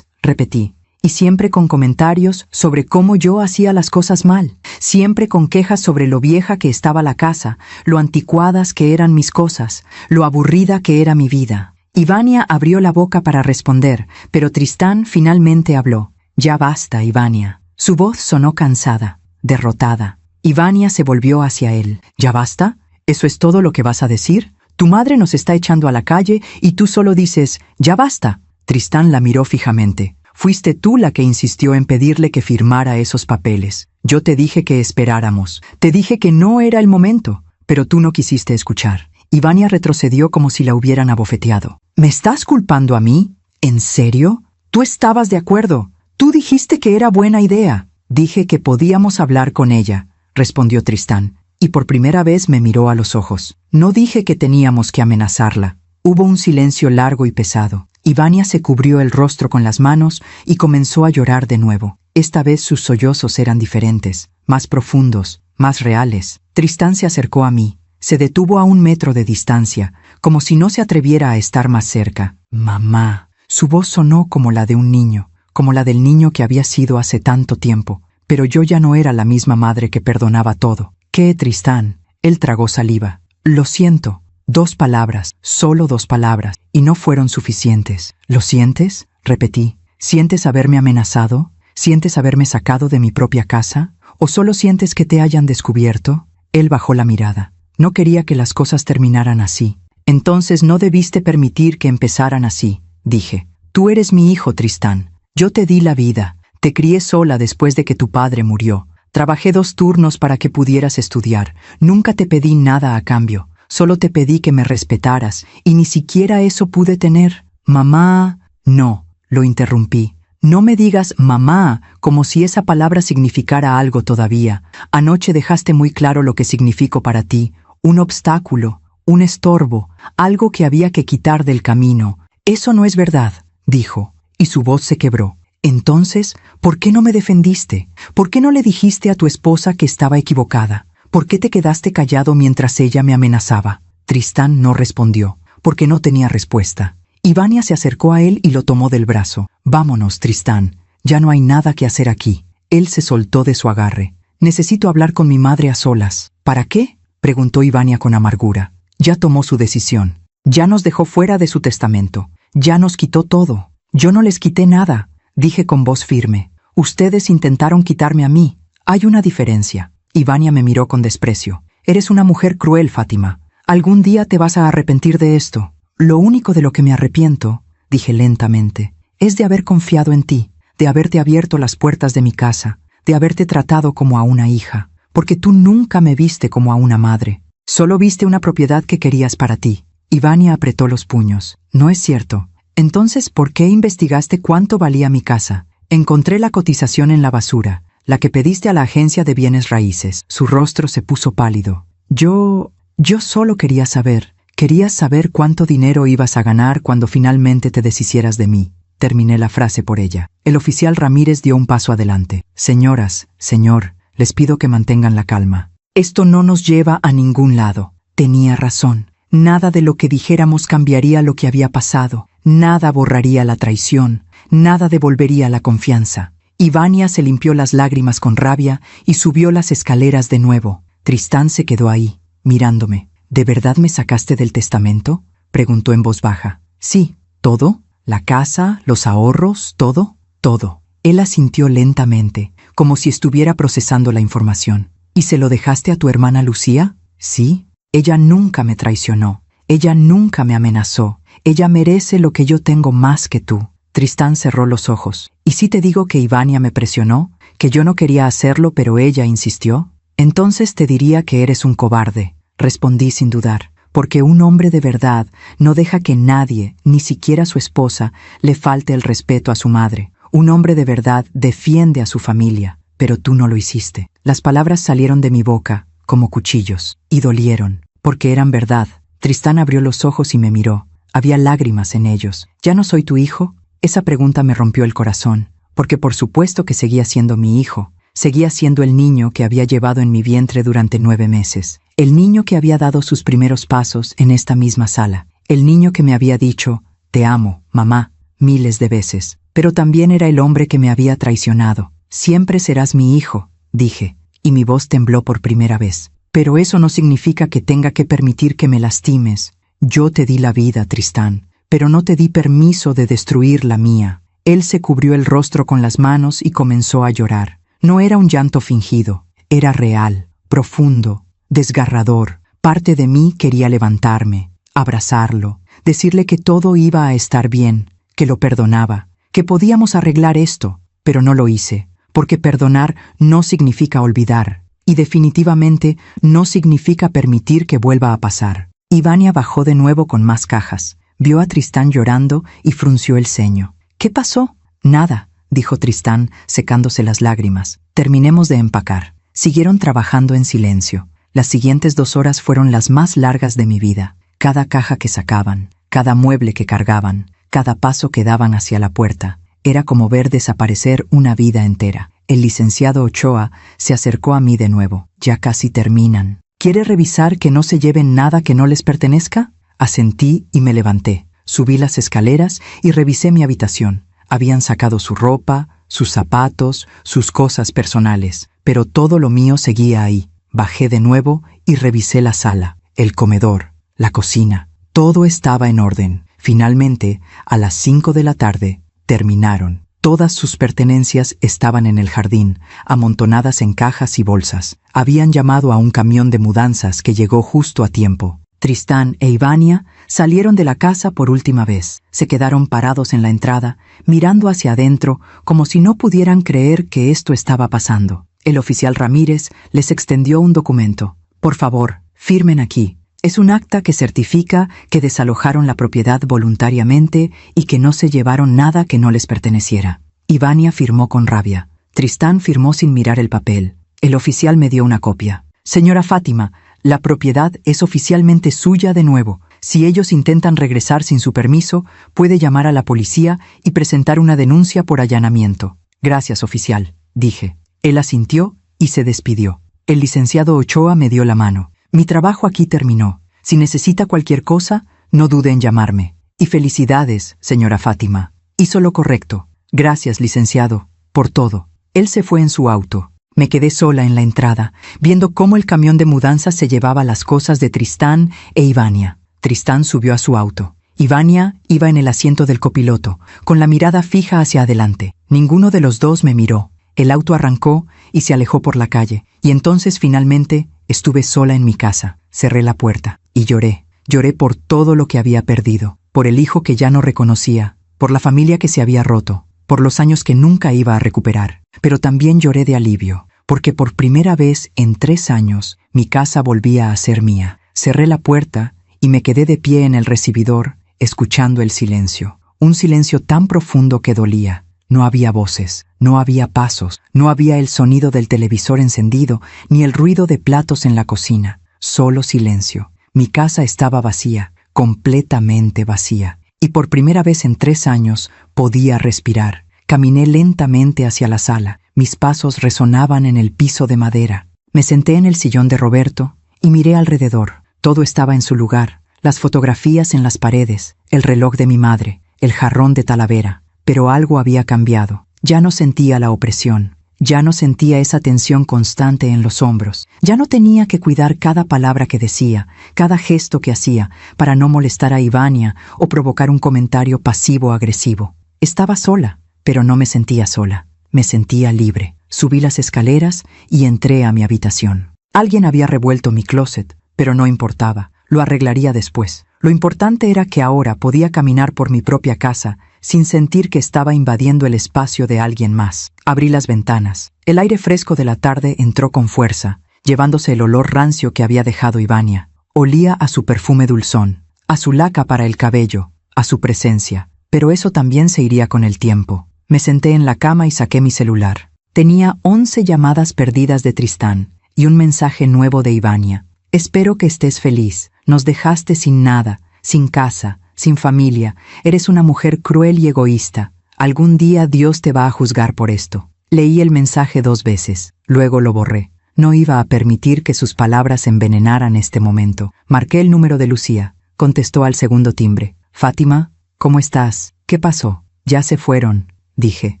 repetí. Y siempre con comentarios sobre cómo yo hacía las cosas mal, siempre con quejas sobre lo vieja que estaba la casa, lo anticuadas que eran mis cosas, lo aburrida que era mi vida. Ivania abrió la boca para responder, pero Tristán finalmente habló. Ya basta, Ivania. Su voz sonó cansada, derrotada. Ivania se volvió hacia él. ¿Ya basta? ¿Eso es todo lo que vas a decir? Tu madre nos está echando a la calle y tú solo dices, «Ya basta». Tristán la miró fijamente. Fuiste tú la que insistió en pedirle que firmara esos papeles. Yo te dije que esperáramos. Te dije que no era el momento, pero tú no quisiste escuchar. Ivania retrocedió como si la hubieran abofeteado. ¿Me estás culpando a mí? ¿En serio? Tú estabas de acuerdo. Tú dijiste que era buena idea. Dije que podíamos hablar con ella, respondió Tristán. Y por primera vez me miró a los ojos. No dije que teníamos que amenazarla. Hubo un silencio largo y pesado. Ivania se cubrió el rostro con las manos y comenzó a llorar de nuevo. Esta vez sus sollozos eran diferentes, más profundos, más reales. Tristán se acercó a mí. Se detuvo a 1 metro de distancia, como si no se atreviera a estar más cerca. «Mamá». Su voz sonó como la de un niño, como la del niño que había sido hace tanto tiempo. Pero yo ya no era la misma madre que perdonaba todo. «¿Qué, Tristán?» Él tragó saliva. «Lo siento». 2 palabras, solo 2 palabras, y no fueron suficientes. ¿Lo sientes?, repetí. ¿Sientes haberme amenazado? ¿Sientes haberme sacado de mi propia casa? ¿O solo sientes que te hayan descubierto? Él bajó la mirada. No quería que las cosas terminaran así. Entonces no debiste permitir que empezaran así, dije. Tú eres mi hijo, Tristán. Yo te di la vida. Te crié sola después de que tu padre murió. Trabajé 2 turnos para que pudieras estudiar. Nunca te pedí nada a cambio. Solo te pedí que me respetaras, y ni siquiera eso pude tener. Mamá... No, lo interrumpí. No me digas mamá como si esa palabra significara algo todavía. Anoche dejaste muy claro lo que significó para ti. Un obstáculo, un estorbo, algo que había que quitar del camino. Eso no es verdad, dijo, y su voz se quebró. Entonces, ¿por qué no me defendiste? ¿Por qué no le dijiste a tu esposa que estaba equivocada? ¿Por qué te quedaste callado mientras ella me amenazaba? Tristán no respondió, porque no tenía respuesta. Ivania se acercó a él y lo tomó del brazo. Vámonos, Tristán. Ya no hay nada que hacer aquí. Él se soltó de su agarre. Necesito hablar con mi madre a solas. ¿Para qué?, preguntó Ivania con amargura. Ya tomó su decisión. Ya nos dejó fuera de su testamento. Ya nos quitó todo. Yo no les quité nada, dije con voz firme. Ustedes intentaron quitarme a mí. Hay una diferencia. Ivania me miró con desprecio. Eres una mujer cruel, Fátima. Algún día te vas a arrepentir de esto. Lo único de lo que me arrepiento, dije lentamente, es de haber confiado en ti, de haberte abierto las puertas de mi casa, de haberte tratado como a una hija, porque tú nunca me viste como a una madre. Solo viste una propiedad que querías para ti. Ivania apretó los puños. No es cierto. Entonces, ¿por qué investigaste cuánto valía mi casa? Encontré la cotización en la basura, la que pediste a la agencia de bienes raíces. Su rostro se puso pálido. Yo solo quería saber. Querías saber cuánto dinero ibas a ganar cuando finalmente te deshicieras de mí. Terminé la frase por ella. El oficial Ramírez dio un paso adelante. Señoras, señor, les pido que mantengan la calma. Esto no nos lleva a ningún lado. Tenía razón. Nada de lo que dijéramos cambiaría lo que había pasado. Nada borraría la traición. Nada devolvería la confianza. Ivania se limpió las lágrimas con rabia y subió las escaleras de nuevo. Tristán se quedó ahí, mirándome. ¿De verdad me sacaste del testamento?, preguntó en voz baja. Sí, ¿todo? ¿La casa, los ahorros, todo? Todo. Él asintió lentamente, como si estuviera procesando la información. ¿Y se lo dejaste a tu hermana Lucía? Sí. Ella nunca me traicionó. Ella nunca me amenazó. Ella merece lo que yo tengo más que tú. Tristán cerró los ojos. ¿Y si te digo que Ivania me presionó? ¿Que yo no quería hacerlo pero ella insistió? Entonces te diría que eres un cobarde, respondí sin dudar, porque un hombre de verdad no deja que nadie, ni siquiera su esposa, le falte el respeto a su madre. Un hombre de verdad defiende a su familia, pero tú no lo hiciste. Las palabras salieron de mi boca como cuchillos y dolieron. porque eran verdad. Tristán abrió los ojos y me miró. Había lágrimas en ellos. ¿Ya no soy tu hijo? Esa pregunta me rompió el corazón, porque por supuesto que seguía siendo mi hijo. Seguía siendo el niño que había llevado en mi vientre durante 9 meses. El niño que había dado sus primeros pasos en esta misma sala. El niño que me había dicho, «Te amo, mamá», miles de veces. Pero también era el hombre que me había traicionado. «Siempre serás mi hijo», dije, y mi voz tembló por primera vez. «Pero eso no significa que tenga que permitir que me lastimes. Yo te di la vida, Tristán, pero no te di permiso de destruir la mía». Él se cubrió el rostro con las manos y comenzó a llorar. No era un llanto fingido, era real, profundo, desgarrador. Parte de mí quería levantarme, abrazarlo, decirle que todo iba a estar bien, que lo perdonaba, que podíamos arreglar esto, pero no lo hice, porque perdonar no significa olvidar, y definitivamente no significa permitir que vuelva a pasar. Ivania bajó de nuevo con más cajas, vio a Tristán llorando y frunció el ceño. «¿Qué pasó?» «Nada», dijo Tristán, secándose las lágrimas. «Terminemos de empacar». Siguieron trabajando en silencio. Las siguientes 2 horas fueron las más largas de mi vida. Cada caja que sacaban, cada mueble que cargaban, cada paso que daban hacia la puerta, era como ver desaparecer una vida entera. El licenciado Ochoa se acercó a mí de nuevo. «Ya casi terminan. ¿Quiere revisar que no se lleven nada que no les pertenezca?» Asentí y me levanté. Subí las escaleras y revisé mi habitación. Habían sacado su ropa, sus zapatos, sus cosas personales, pero todo lo mío seguía ahí. Bajé de nuevo y revisé la sala, el comedor, la cocina. Todo estaba en orden. Finalmente, a las 5 de la tarde, terminaron. Todas sus pertenencias estaban en el jardín, amontonadas en cajas y bolsas. Habían llamado a un camión de mudanzas que llegó justo a tiempo. Tristán e Ivania salieron de la casa por última vez. Se quedaron parados en la entrada, mirando hacia adentro, como si no pudieran creer que esto estaba pasando. El oficial Ramírez les extendió un documento. «Por favor, firmen aquí. Es un acta que certifica que desalojaron la propiedad voluntariamente y que no se llevaron nada que no les perteneciera». Ivania firmó con rabia. Tristán firmó sin mirar el papel. El oficial me dio una copia. «Señora Fátima, la propiedad es oficialmente suya de nuevo. Si ellos intentan regresar sin su permiso, puede llamar a la policía y presentar una denuncia por allanamiento». «Gracias, oficial», dije. Él asintió y se despidió. El licenciado Ochoa me dio la mano. «Mi trabajo aquí terminó. Si necesita cualquier cosa, no dude en llamarme. Y felicidades, señora Fátima. Hizo lo correcto. Gracias, licenciado, por todo». Él se fue en su auto. Me quedé sola en la entrada, viendo cómo el camión de mudanzas se llevaba las cosas de Tristán e Ivania. Tristán subió a su auto. Ivania iba en el asiento del copiloto, con la mirada fija hacia adelante. Ninguno de los dos me miró. El auto arrancó y se alejó por la calle, y entonces finalmente estuve sola en mi casa. Cerré la puerta y lloré. Lloré por todo lo que había perdido, por el hijo que ya no reconocía, por la familia que se había roto, por los años que nunca iba a recuperar. Pero también lloré de alivio, porque por primera vez en 3 años mi casa volvía a ser mía. Cerré la puerta y me quedé de pie en el recibidor, escuchando el silencio. Un silencio tan profundo que dolía. No había voces, no había pasos, no había el sonido del televisor encendido, ni el ruido de platos en la cocina. Solo silencio. Mi casa estaba vacía, completamente vacía. Y por primera vez en 3 años podía respirar. Caminé lentamente hacia la sala. Mis pasos resonaban en el piso de madera. Me senté en el sillón de Roberto y miré alrededor. Todo estaba en su lugar. Las fotografías en las paredes, el reloj de mi madre, el jarrón de Talavera. Pero algo había cambiado. Ya no sentía la opresión. Ya no sentía esa tensión constante en los hombros. Ya no tenía que cuidar cada palabra que decía, cada gesto que hacía, para no molestar a Ivania o provocar un comentario pasivo-agresivo. Estaba sola, pero no me sentía sola. Me sentía libre. Subí las escaleras y entré a mi habitación. Alguien había revuelto mi closet, pero no importaba. Lo arreglaría después. Lo importante era que ahora podía caminar por mi propia casa sin sentir que estaba invadiendo el espacio de alguien más. Abrí las ventanas. El aire fresco de la tarde entró con fuerza, llevándose el olor rancio que había dejado Ivania. Olía a su perfume dulzón, a su laca para el cabello, a su presencia. Pero eso también se iría con el tiempo. Me senté en la cama y saqué mi celular. Tenía 11 llamadas perdidas de Tristán y un mensaje nuevo de Ivania. Espero que estés feliz. Nos dejaste sin nada, sin casa, sin familia. Eres una mujer cruel y egoísta. Algún día Dios te va a juzgar por esto. Leí el mensaje 2 veces, luego lo borré. No iba a permitir que sus palabras envenenaran este momento. Marqué el número de Lucía. Contestó al segundo timbre. Fátima, ¿cómo estás? ¿Qué pasó? Ya se fueron, dije,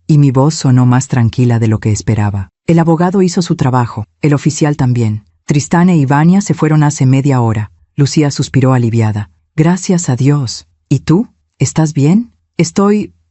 y mi voz sonó más tranquila de lo que esperaba. El abogado hizo su trabajo, el oficial también. Tristán e Ivania se fueron hace media hora. Lucía suspiró aliviada. Gracias a Dios. ¿Y tú? ¿Estás bien?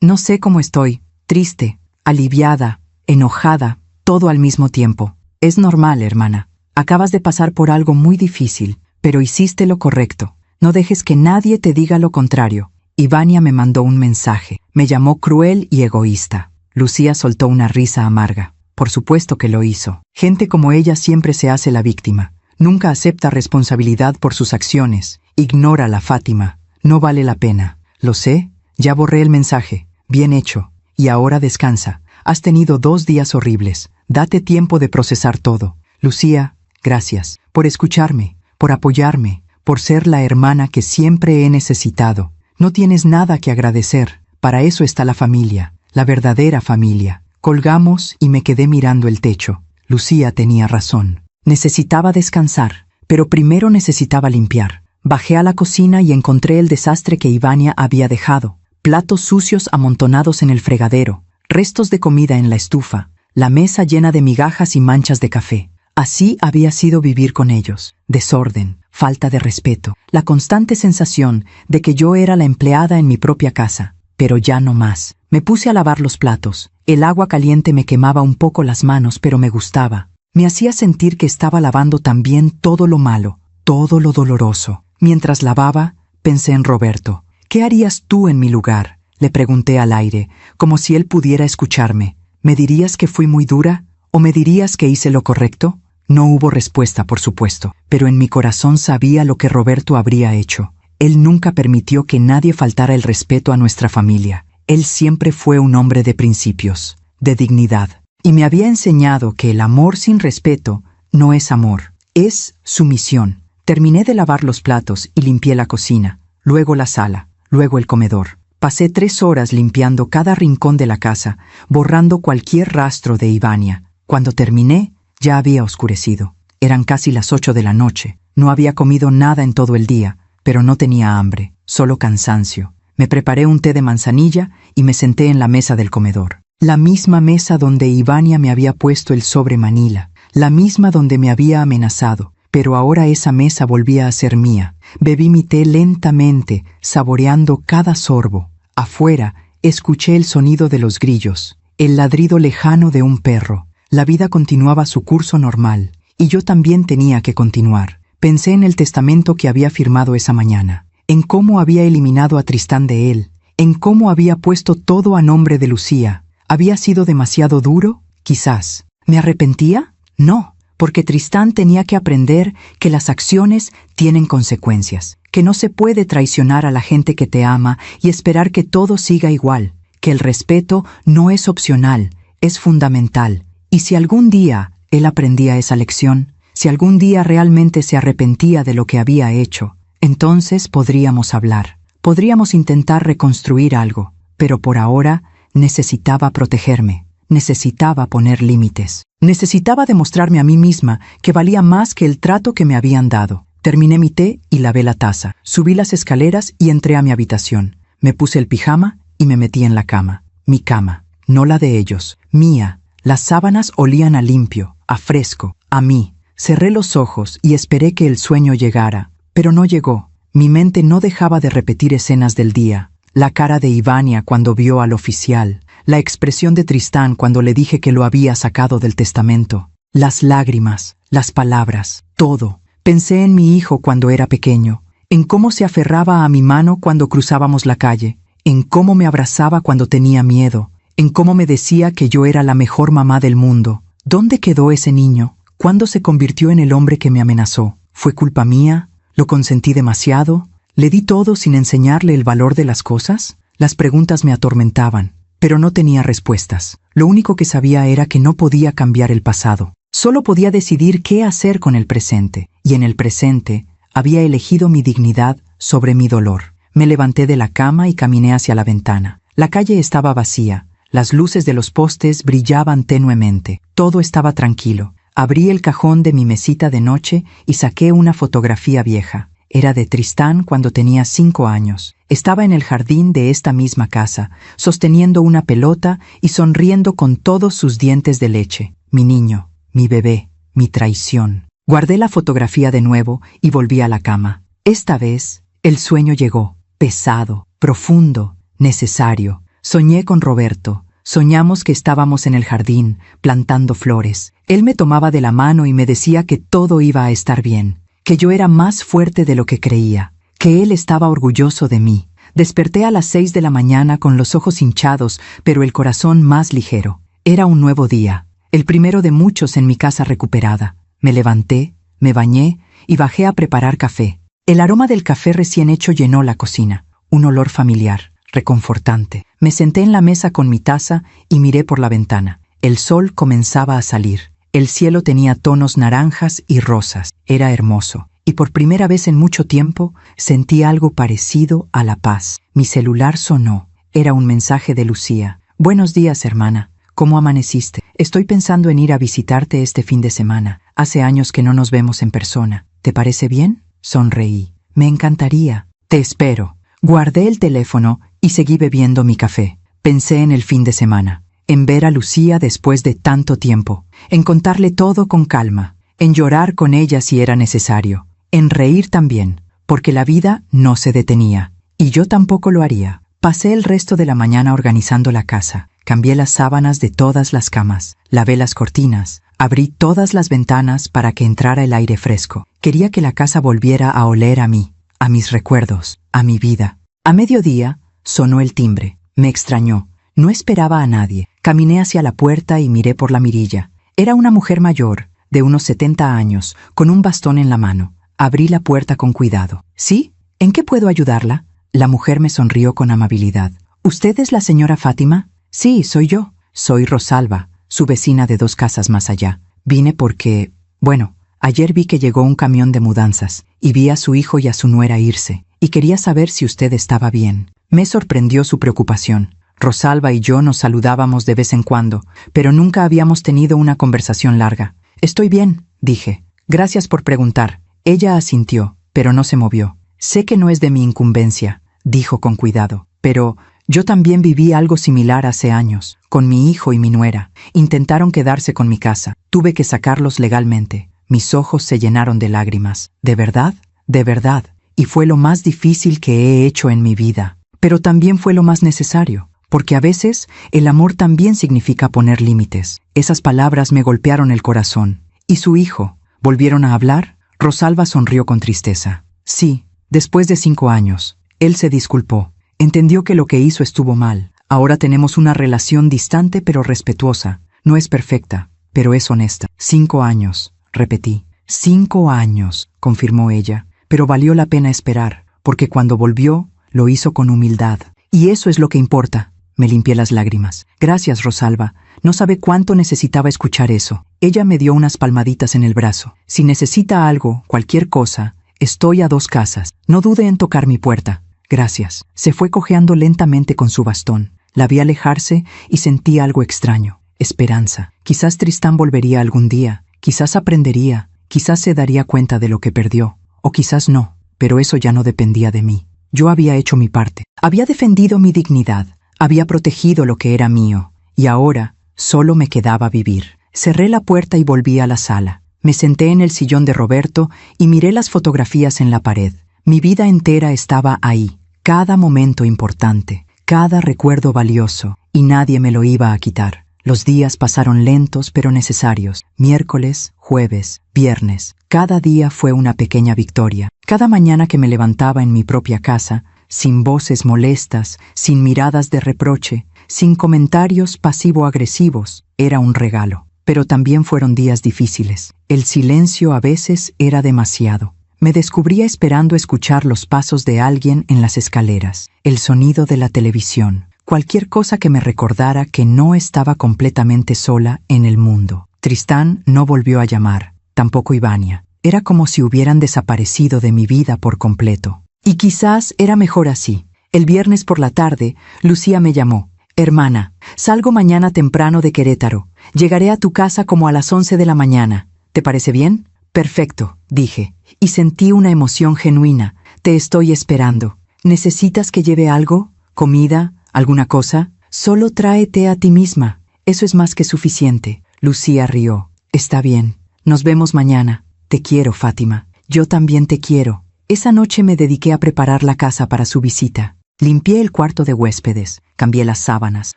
No sé cómo estoy. Triste, aliviada, enojada, todo al mismo tiempo. Es normal, hermana. Acabas de pasar por algo muy difícil, pero hiciste lo correcto. No dejes que nadie te diga lo contrario. Ivania me mandó un mensaje. Me llamó cruel y egoísta. Lucía soltó una risa amarga. Por supuesto que lo hizo. Gente como ella siempre se hace la víctima. Nunca acepta responsabilidad por sus acciones. Ignórala, Fátima. No vale la pena. Lo sé. Ya borré el mensaje. Bien hecho. Y ahora descansa. Has tenido 2 días horribles. Date tiempo de procesar todo. Lucía, gracias. Por escucharme. Por apoyarme. Por ser la hermana que siempre he necesitado. No tienes nada que agradecer. Para eso está la familia. La verdadera familia. Colgamos y me quedé mirando el techo. Lucía tenía razón. Necesitaba descansar, pero primero necesitaba limpiar. Bajé a la cocina y encontré el desastre que Ivania había dejado. Platos sucios amontonados en el fregadero, restos de comida en la estufa, la mesa llena de migajas y manchas de café. Así había sido vivir con ellos. Desorden, falta de respeto, la constante sensación de que yo era la empleada en mi propia casa. Pero ya no más. Me puse a lavar los platos. El agua caliente me quemaba un poco las manos, pero me gustaba. Me hacía sentir que estaba lavando también todo lo malo, todo lo doloroso. Mientras lavaba, pensé en Roberto. ¿Qué harías tú en mi lugar? Le pregunté al aire, como si él pudiera escucharme. ¿Me dirías que fui muy dura? ¿O me dirías que hice lo correcto? No hubo respuesta, por supuesto, pero en mi corazón sabía lo que Roberto habría hecho. Él nunca permitió que nadie faltara el respeto a nuestra familia. Él siempre fue un hombre de principios, de dignidad. Y me había enseñado que el amor sin respeto no es amor, es sumisión. Terminé de lavar los platos y limpié la cocina, luego la sala, luego el comedor. Pasé 3 horas limpiando cada rincón de la casa, borrando cualquier rastro de Ivania. Cuando terminé, ya había oscurecido. Eran casi las 8 de la noche. No había comido nada en todo el día, pero no tenía hambre, solo cansancio. Me preparé un té de manzanilla y me senté en la mesa del comedor. La misma mesa donde Ivania me había puesto el sobre Manila, la misma donde me había amenazado, pero ahora esa mesa volvía a ser mía. Bebí mi té lentamente, saboreando cada sorbo. Afuera, escuché el sonido de los grillos, el ladrido lejano de un perro. La vida continuaba su curso normal, y yo también tenía que continuar. Pensé en el testamento que había firmado esa mañana, en cómo había eliminado a Tristán de él, en cómo había puesto todo a nombre de Lucía. ¿Había sido demasiado duro? Quizás. ¿Me arrepentía? No, porque Tristán tenía que aprender que las acciones tienen consecuencias, que no se puede traicionar a la gente que te ama y esperar que todo siga igual, que el respeto no es opcional, es fundamental. Y si algún día él aprendía esa lección, si algún día realmente se arrepentía de lo que había hecho, entonces podríamos hablar, podríamos intentar reconstruir algo, pero por ahora necesitaba protegerme, necesitaba poner límites, necesitaba demostrarme a mí misma que valía más que el trato que me habían dado. Terminé mi té y lavé la taza, subí las escaleras y entré a mi habitación. Me puse el pijama y me metí en la cama. Mi cama, no la de ellos, mía. Las sábanas olían a limpio, a fresco, a mí. Cerré los ojos y esperé que el sueño llegara, pero no llegó. Mi mente no dejaba de repetir escenas del día. La cara de Ivania cuando vio al oficial, la expresión de Tristán cuando le dije que lo había sacado del testamento, las lágrimas, las palabras, todo. Pensé en mi hijo cuando era pequeño, en cómo se aferraba a mi mano cuando cruzábamos la calle, en cómo me abrazaba cuando tenía miedo, en cómo me decía que yo era la mejor mamá del mundo. ¿Dónde quedó ese niño? ¿Cuándo se convirtió en el hombre que me amenazó? ¿Fue culpa mía? ¿Lo consentí demasiado? ¿Le di todo sin enseñarle el valor de las cosas? Las preguntas me atormentaban, pero no tenía respuestas. Lo único que sabía era que no podía cambiar el pasado. Solo podía decidir qué hacer con el presente, y en el presente había elegido mi dignidad sobre mi dolor. Me levanté de la cama y caminé hacia la ventana. La calle estaba vacía. Las luces de los postes brillaban tenuemente. Todo estaba tranquilo. Abrí el cajón de mi mesita de noche y saqué una fotografía vieja. Era de Tristán cuando tenía 5 años. Estaba en el jardín de esta misma casa, sosteniendo una pelota y sonriendo con todos sus dientes de leche. Mi niño, mi bebé, mi traición. Guardé la fotografía de nuevo y volví a la cama. Esta vez, el sueño llegó, pesado, profundo, necesario. Soñé con Roberto. Soñamos que estábamos en el jardín, plantando flores. Él me tomaba de la mano y me decía que todo iba a estar bien, que yo era más fuerte de lo que creía, que él estaba orgulloso de mí. Desperté a las 6 de la mañana con los ojos hinchados, pero el corazón más ligero. Era un nuevo día, el primero de muchos en mi casa recuperada. Me levanté, me bañé y bajé a preparar café. El aroma del café recién hecho llenó la cocina, un olor familiar, reconfortante. Me senté en la mesa con mi taza y miré por la ventana. El sol comenzaba a salir. El cielo tenía tonos naranjas y rosas. Era hermoso. Y por primera vez en mucho tiempo sentí algo parecido a la paz. Mi celular sonó. Era un mensaje de Lucía. Buenos días, hermana. ¿Cómo amaneciste? Estoy pensando en ir a visitarte este fin de semana. Hace años que no nos vemos en persona. ¿Te parece bien? Sonreí. Me encantaría. Te espero. Guardé el teléfono y seguí bebiendo mi café. Pensé en el fin de semana, en ver a Lucía después de tanto tiempo, en contarle todo con calma, en llorar con ella si era necesario, en reír también, porque la vida no se detenía, y yo tampoco lo haría. Pasé el resto de la mañana organizando la casa, cambié las sábanas de todas las camas, lavé las cortinas, abrí todas las ventanas para que entrara el aire fresco. Quería que la casa volviera a oler a mí, a mis recuerdos, a mi vida. A mediodía, sonó el timbre. Me extrañó. No esperaba a nadie. Caminé hacia la puerta y miré por la mirilla. Era una mujer mayor, de unos 70 años, con un bastón en la mano. Abrí la puerta con cuidado. ¿Sí? ¿En qué puedo ayudarla? La mujer me sonrió con amabilidad. ¿Usted es la señora Fátima? Sí, soy yo. Soy Rosalba, su vecina de 2 casas más allá. Vine porque... Bueno, ayer vi que llegó un camión de mudanzas y vi a su hijo y a su nuera irse, y quería saber si usted estaba bien. Me sorprendió su preocupación. Rosalba y yo nos saludábamos de vez en cuando, pero nunca habíamos tenido una conversación larga. Estoy bien, dije. Gracias por preguntar. Ella asintió, pero no se movió. Sé que no es de mi incumbencia, dijo con cuidado, pero yo también viví algo similar hace años, con mi hijo y mi nuera. Intentaron quedarse con mi casa. Tuve que sacarlos legalmente. Mis ojos se llenaron de lágrimas. ¿De verdad? De verdad. Y fue lo más difícil que he hecho en mi vida. Pero también fue lo más necesario, porque a veces el amor también significa poner límites. Esas palabras me golpearon el corazón. ¿Y su hijo? ¿Volvieron a hablar? Rosalba sonrió con tristeza. Sí, después de 5 años. Él se disculpó. Entendió que lo que hizo estuvo mal. Ahora tenemos una relación distante pero respetuosa. No es perfecta, pero es honesta. 5 años, repetí. 5 años, confirmó ella. Pero valió la pena esperar, porque cuando volvió, lo hizo con humildad. Y eso es lo que importa. Me limpié las lágrimas. Gracias, Rosalba. No sabe cuánto necesitaba escuchar eso. Ella me dio unas palmaditas en el brazo. Si necesita algo, cualquier cosa, estoy a 2 casas. No dude en tocar mi puerta. Gracias. Se fue cojeando lentamente con su bastón. La vi alejarse y sentí algo extraño. Esperanza. Quizás Tristán volvería algún día. Quizás aprendería. Quizás se daría cuenta de lo que perdió. O quizás no. Pero eso ya no dependía de mí. Yo había hecho mi parte. Había defendido mi dignidad. Había protegido lo que era mío. Y ahora solo me quedaba vivir. Cerré la puerta y volví a la sala. Me senté en el sillón de Roberto y miré las fotografías en la pared. Mi vida entera estaba ahí. Cada momento importante. Cada recuerdo valioso. Y nadie me lo iba a quitar. Los días pasaron lentos pero necesarios. Miércoles, jueves, viernes. Cada día fue una pequeña victoria. Cada mañana que me levantaba en mi propia casa, sin voces molestas, sin miradas de reproche, sin comentarios pasivo-agresivos, era un regalo. Pero también fueron días difíciles. El silencio a veces era demasiado. Me descubría esperando escuchar los pasos de alguien en las escaleras, el sonido de la televisión, cualquier cosa que me recordara que no estaba completamente sola en el mundo. Tristán no volvió a llamar, tampoco Ivania. Era como si hubieran desaparecido de mi vida por completo. Y quizás era mejor así. El viernes por la tarde, Lucía me llamó. Hermana, salgo mañana temprano de Querétaro. Llegaré a tu casa como a las 11 de la mañana. ¿Te parece bien? Perfecto, dije, y sentí una emoción genuina. Te estoy esperando. ¿Necesitas que lleve algo? ¿Comida? ¿Alguna cosa? Solo tráete a ti misma. Eso es más que suficiente. Lucía rió. Está bien. Nos vemos mañana. Te quiero, Fátima. Yo también te quiero. Esa noche me dediqué a preparar la casa para su visita. Limpié el cuarto de huéspedes, cambié las sábanas,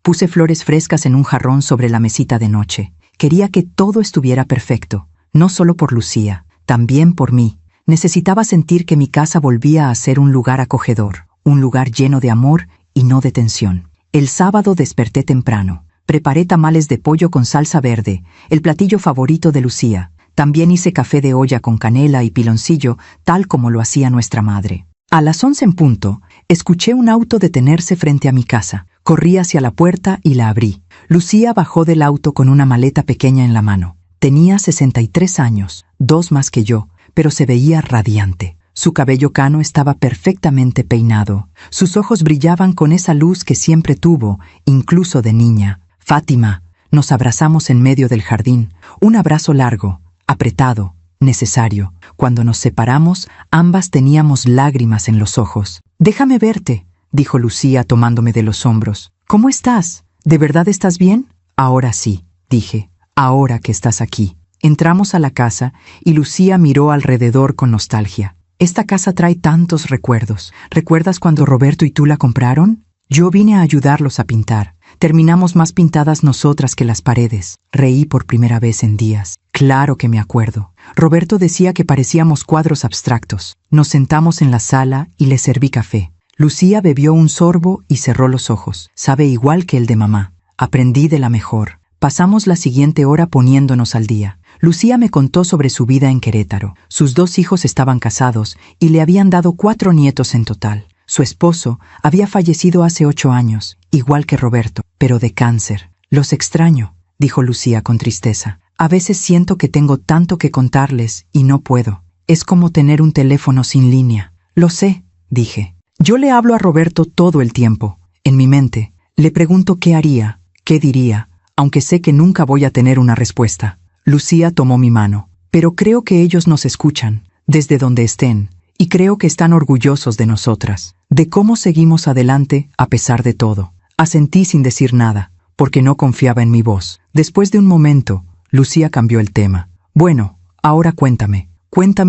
puse flores frescas en un jarrón sobre la mesita de noche. Quería que todo estuviera perfecto, no solo por Lucía, también por mí. Necesitaba sentir que mi casa volvía a ser un lugar acogedor, un lugar lleno de amor y no de tensión. El sábado desperté temprano. Preparé tamales de pollo con salsa verde, el platillo favorito de Lucía. También hice café de olla con canela y piloncillo, tal como lo hacía nuestra madre. A las 11 en punto, escuché un auto detenerse frente a mi casa. Corrí hacia la puerta y la abrí. Lucía bajó del auto con una maleta pequeña en la mano. Tenía 63 años, 2 más que yo, pero se veía radiante. Su cabello cano estaba perfectamente peinado. Sus ojos brillaban con esa luz que siempre tuvo, incluso de niña. Fátima, nos abrazamos en medio del jardín. Un abrazo largo, apretado, necesario. Cuando nos separamos, ambas teníamos lágrimas en los ojos. «Déjame verte», dijo Lucía tomándome de los hombros. «¿Cómo estás? ¿De verdad estás bien?» «Ahora sí», dije, «ahora que estás aquí». Entramos a la casa y Lucía miró alrededor con nostalgia. «Esta casa trae tantos recuerdos. ¿Recuerdas cuando Roberto y tú la compraron? Yo vine a ayudarlos a pintar. Terminamos más pintadas nosotras que las paredes». Reí por primera vez en días. Claro que me acuerdo. Roberto decía que parecíamos cuadros abstractos. Nos sentamos en la sala y le serví café. Lucía bebió un sorbo y cerró los ojos. Sabe igual que el de mamá. Aprendí de la mejor. Pasamos la siguiente hora poniéndonos al día. Lucía me contó sobre su vida en Querétaro. Sus 2 hijos estaban casados y le habían dado 4 nietos en total. Su esposo había fallecido hace 8 años, igual que Roberto, pero de cáncer. «Los extraño», dijo Lucía con tristeza. «A veces siento que tengo tanto que contarles y no puedo. Es como tener un teléfono sin línea». «Lo sé», dije. «Yo le hablo a Roberto todo el tiempo. En mi mente, le pregunto qué haría, qué diría, aunque sé que nunca voy a tener una respuesta». Lucía tomó mi mano. «Pero creo que ellos nos escuchan, desde donde estén, y creo que están orgullosos de nosotras, de cómo seguimos adelante a pesar de todo». Asentí sin decir nada, porque no confiaba en mi voz. Después de un momento, Lucía cambió el tema. «Bueno, ahora cuéntame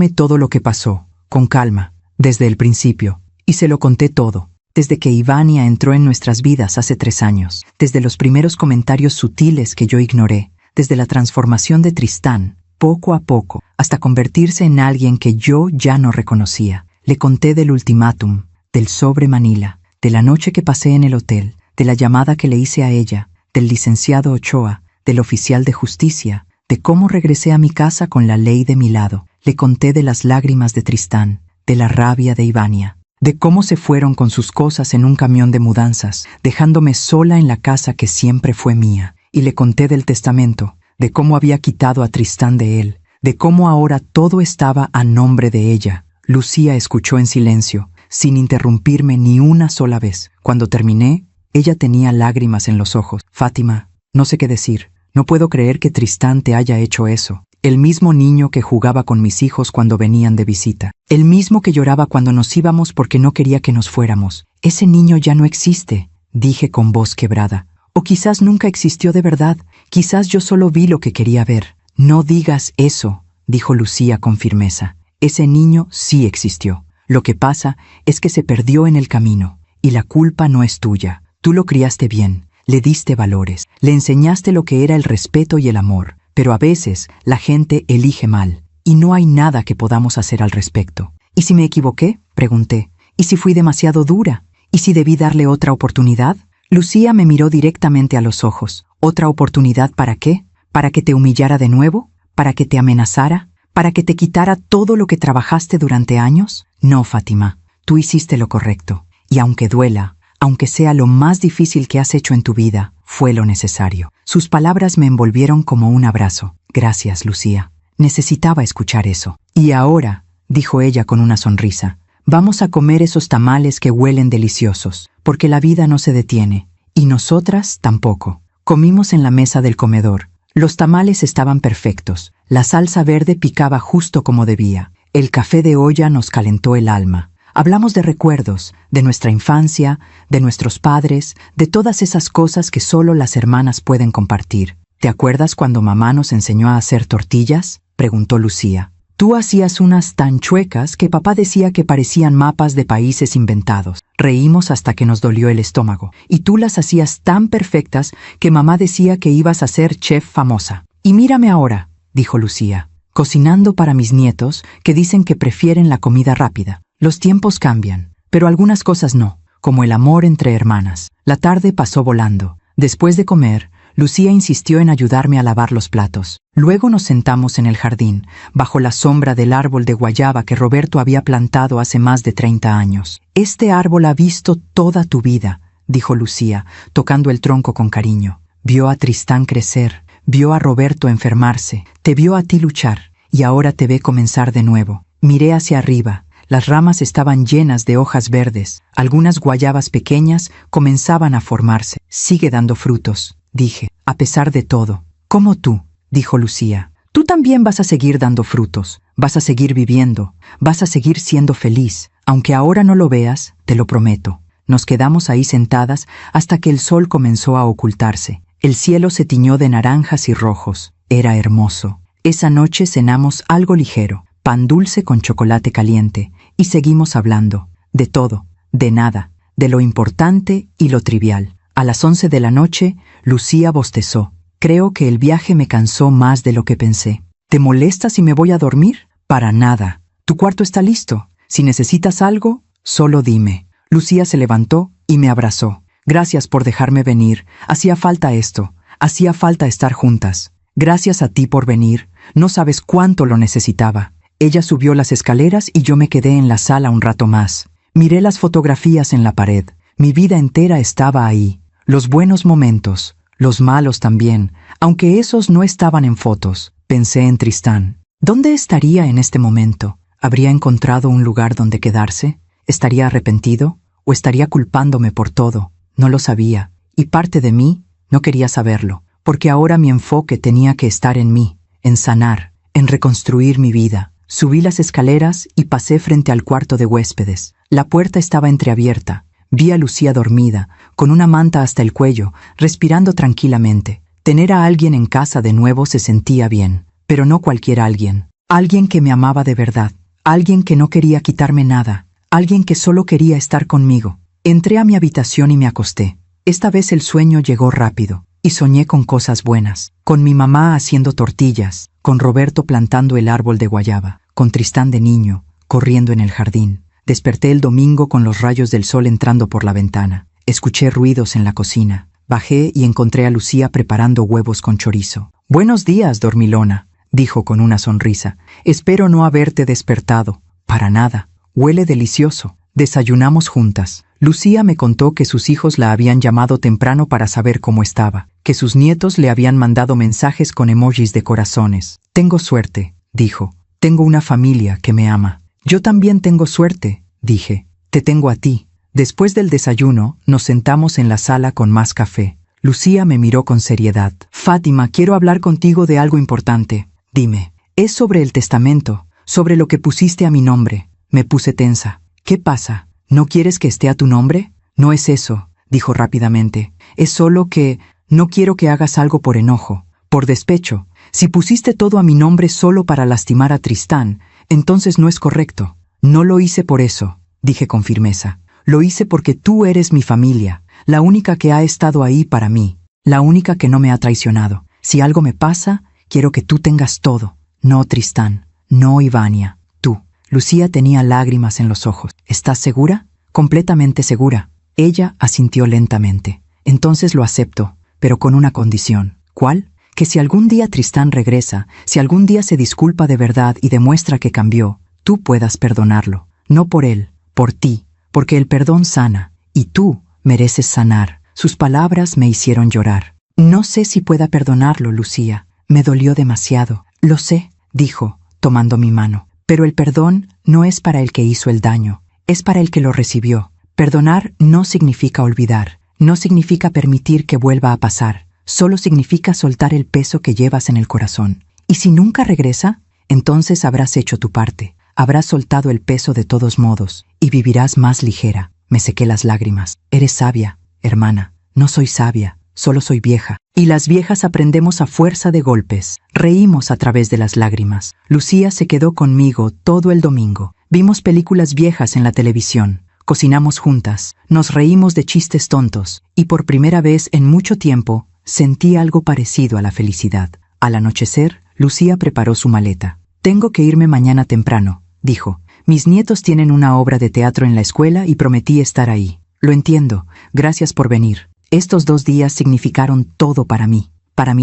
todo lo que pasó, con calma, desde el principio». Y se lo conté todo, desde que Ivania entró en nuestras vidas hace 3 años, desde los primeros comentarios sutiles que yo ignoré, desde la transformación de Tristán, poco a poco, hasta convertirse en alguien que yo ya no reconocía. Le conté del ultimátum, del sobre Manila, de la noche que pasé en el hotel, de la llamada que le hice a ella, del licenciado Ochoa, del oficial de justicia, de cómo regresé a mi casa con la ley de mi lado. Le conté de las lágrimas de Tristán, de la rabia de Ivania, de cómo se fueron con sus cosas en un camión de mudanzas, dejándome sola en la casa que siempre fue mía. Y le conté del testamento, de cómo había quitado a Tristán de él, de cómo ahora todo estaba a nombre de ella. Lucía escuchó en silencio, sin interrumpirme ni una sola vez. Cuando terminé, ella tenía lágrimas en los ojos. «Fátima, no sé qué decir. No puedo creer que Tristán te haya hecho eso. El mismo niño que jugaba con mis hijos cuando venían de visita. El mismo que lloraba cuando nos íbamos porque no quería que nos fuéramos. Ese niño ya no existe», dije con voz quebrada. «O quizás nunca existió de verdad. Quizás yo solo vi lo que quería ver». «No digas eso», dijo Lucía con firmeza. «Ese niño sí existió. Lo que pasa es que se perdió en el camino. Y la culpa no es tuya. Tú lo criaste bien, le diste valores, le enseñaste lo que era el respeto y el amor. Pero a veces la gente elige mal, y no hay nada que podamos hacer al respecto». «¿Y si me equivoqué?», pregunté. «¿Y si fui demasiado dura? ¿Y si debí darle otra oportunidad?». Lucía me miró directamente a los ojos. «¿Otra oportunidad para qué? ¿Para que te humillara de nuevo? ¿Para que te amenazara? ¿Para que te quitara todo lo que trabajaste durante años? No, Fátima, tú hiciste lo correcto. Y aunque duela, aunque sea lo más difícil que has hecho en tu vida, fue lo necesario». Sus palabras me envolvieron como un abrazo. Gracias, Lucía. Necesitaba escuchar eso. Y ahora, dijo ella con una sonrisa, vamos a comer esos tamales que huelen deliciosos, porque la vida no se detiene, y nosotras tampoco. Comimos en la mesa del comedor. Los tamales estaban perfectos. La salsa verde picaba justo como debía. El café de olla nos calentó el alma. Hablamos de recuerdos, de nuestra infancia, de nuestros padres, de todas esas cosas que solo las hermanas pueden compartir. ¿Te acuerdas cuando mamá nos enseñó a hacer tortillas?, preguntó Lucía. Tú hacías unas tan chuecas que papá decía que parecían mapas de países inventados. Reímos hasta que nos dolió el estómago. Y tú las hacías tan perfectas que mamá decía que ibas a ser chef famosa. Y mírame ahora, dijo Lucía, cocinando para mis nietos que dicen que prefieren la comida rápida. Los tiempos cambian, pero algunas cosas no, como el amor entre hermanas. La tarde pasó volando. Después de comer, Lucía insistió en ayudarme a lavar los platos. Luego nos sentamos en el jardín, bajo la sombra del árbol de guayaba que Roberto había plantado hace más de 30 años. Este árbol ha visto toda tu vida, dijo Lucía, tocando el tronco con cariño. Vio a Tristán crecer, vio a Roberto enfermarse, te vio a ti luchar, y ahora te ve comenzar de nuevo. Miré hacia arriba. Las ramas estaban llenas de hojas verdes. Algunas guayabas pequeñas comenzaban a formarse. Sigue dando frutos, dije, a pesar de todo. Como tú, dijo Lucía. Tú también vas a seguir dando frutos, vas a seguir viviendo, vas a seguir siendo feliz. Aunque ahora no lo veas, te lo prometo. Nos quedamos ahí sentadas hasta que el sol comenzó a ocultarse. El cielo se tiñó de naranjas y rojos. Era hermoso. Esa noche cenamos algo ligero, pan dulce con chocolate caliente, y seguimos hablando, de todo, de nada, de lo importante y lo trivial. A las 11 de la noche, Lucía bostezó. Creo que el viaje me cansó más de lo que pensé. ¿Te molesta si me voy a dormir? Para nada. Tu cuarto está listo. Si necesitas algo, solo dime. Lucía se levantó y me abrazó. Gracias por dejarme venir. Hacía falta esto. Hacía falta estar juntas. Gracias a ti por venir. No sabes cuánto lo necesitaba. Ella subió las escaleras y yo me quedé en la sala un rato más. Miré las fotografías en la pared. Mi vida entera estaba ahí. Los buenos momentos, los malos también, aunque esos no estaban en fotos. Pensé en Tristán. ¿Dónde estaría en este momento? ¿Habría encontrado un lugar donde quedarse? ¿Estaría arrepentido? ¿O estaría culpándome por todo? No lo sabía. Y parte de mí no quería saberlo, porque ahora mi enfoque tenía que estar en mí, en sanar, en reconstruir mi vida. Subí las escaleras y pasé frente al cuarto de huéspedes. La puerta estaba entreabierta. Vi a Lucía dormida, con una manta hasta el cuello, respirando tranquilamente. Tener a alguien en casa de nuevo se sentía bien, pero no cualquier alguien. Alguien que me amaba de verdad, alguien que no quería quitarme nada, alguien que solo quería estar conmigo. Entré a mi habitación y me acosté. Esta vez el sueño llegó rápido, y soñé con cosas buenas, con mi mamá haciendo tortillas, con Roberto plantando el árbol de guayaba, con Tristán de niño, corriendo en el jardín. Desperté el domingo con los rayos del sol entrando por la ventana. Escuché ruidos en la cocina. Bajé y encontré a Lucía preparando huevos con chorizo. «Buenos días, dormilona», dijo con una sonrisa. «Espero no haberte despertado». «Para nada. Huele delicioso». Desayunamos juntas. Lucía me contó que sus hijos la habían llamado temprano para saber cómo estaba, que sus nietos le habían mandado mensajes con emojis de corazones. «Tengo suerte», dijo. «Tengo una familia que me ama». «Yo también tengo suerte», dije. «Te tengo a ti». Después del desayuno, nos sentamos en la sala con más café. Lucía me miró con seriedad. «Fátima, quiero hablar contigo de algo importante». «Dime». «Es sobre el testamento, sobre lo que pusiste a mi nombre». Me puse tensa. «¿Qué pasa? ¿No quieres que esté a tu nombre?» «No es eso», dijo rápidamente. «Es solo que no quiero que hagas algo por enojo, por despecho. Si pusiste todo a mi nombre solo para lastimar a Tristán, entonces no es correcto». «No lo hice por eso», dije con firmeza. «Lo hice porque tú eres mi familia, la única que ha estado ahí para mí, la única que no me ha traicionado. Si algo me pasa, quiero que tú tengas todo. No Tristán, no Ivania, tú». Lucía tenía lágrimas en los ojos. «¿Estás segura?» «Completamente segura». Ella asintió lentamente. «Entonces lo acepto, pero con una condición». «¿Cuál?» «Que si algún día Tristán regresa, si algún día se disculpa de verdad y demuestra que cambió, tú puedas perdonarlo. No por él, por ti, porque el perdón sana, y tú mereces sanar». Sus palabras me hicieron llorar. «No sé si pueda perdonarlo, Lucía», Me dolió demasiado. Lo sé, dijo, tomando mi mano. Pero el perdón no es para el que hizo el daño, es para el que lo recibió. Perdonar no significa olvidar, no significa permitir que vuelva a pasar, solo significa soltar el peso que llevas en el corazón. Y si nunca regresa, entonces habrás hecho tu parte, habrás soltado el peso de todos modos, y vivirás más ligera. Me sequé las lágrimas. Eres sabia, hermana. No soy sabia, solo soy vieja. Y las viejas aprendemos a fuerza de golpes. Reímos a través de las lágrimas. Lucía se quedó conmigo todo el domingo. Vimos películas viejas en la televisión. Cocinamos juntas. Nos reímos de chistes tontos. Y por primera vez en mucho tiempo, sentí algo parecido a la felicidad. Al anochecer, Lucía preparó su maleta. Tengo que irme mañana temprano, dijo. Mis nietos tienen una obra de teatro en la escuela y prometí estar ahí. Lo entiendo. Gracias por venir. Estos 2 días significaron todo para mí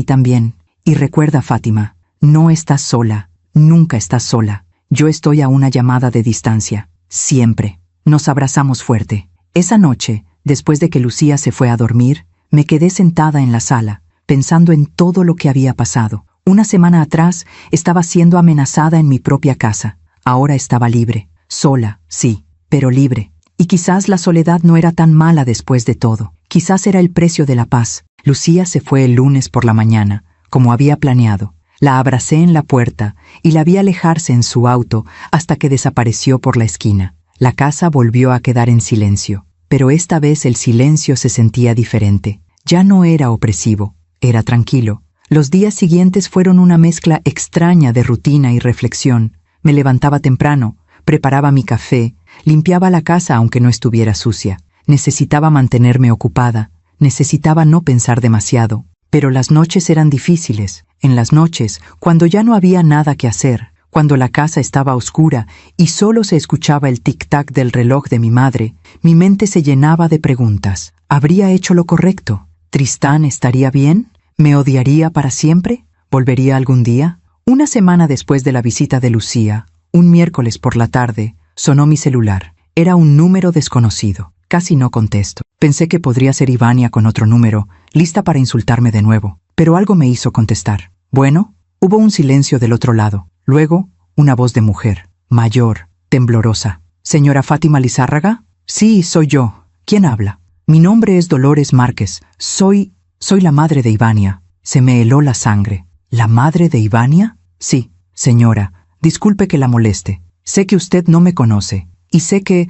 también. Y recuerda, Fátima, no estás sola, nunca estás sola. Yo estoy a una llamada de distancia, siempre. Nos abrazamos fuerte. Esa noche, después de que Lucía se fue a dormir, me quedé sentada en la sala, pensando en todo lo que había pasado. Una semana atrás estaba siendo amenazada en mi propia casa. Ahora estaba libre, sola, sí, pero libre. Y quizás la soledad no era tan mala después de todo. Quizás era el precio de la paz. Lucía se fue el lunes por la mañana, como había planeado. La abracé en la puerta y la vi alejarse en su auto hasta que desapareció por la esquina. La casa volvió a quedar en silencio, pero esta vez el silencio se sentía diferente. Ya no era opresivo, era tranquilo. Los días siguientes fueron una mezcla extraña de rutina y reflexión. Me levantaba temprano, preparaba mi café, limpiaba la casa aunque no estuviera sucia. Necesitaba mantenerme ocupada, necesitaba no pensar demasiado. Pero las noches eran difíciles. En las noches, cuando ya no había nada que hacer, cuando la casa estaba oscura y solo se escuchaba el tic-tac del reloj de mi madre, mi mente se llenaba de preguntas. ¿Habría hecho lo correcto? ¿Tristán estaría bien? ¿Me odiaría para siempre? ¿Volvería algún día? Una semana después de la visita de Lucía, un miércoles por la tarde, sonó mi celular. Era un número desconocido. Casi no contesto. Pensé que podría ser Ivania con otro número, lista para insultarme de nuevo. Pero algo me hizo contestar. Bueno, hubo un silencio del otro lado. Luego, una voz de mujer, mayor, temblorosa. ¿Señora Fátima Lizárraga? Sí, soy yo. ¿Quién habla? Mi nombre es Dolores Márquez. Soy la madre de Ivania. Se me heló la sangre. ¿La madre de Ivania? Sí, señora. Disculpe que la moleste. Sé que usted no me conoce. Y sé que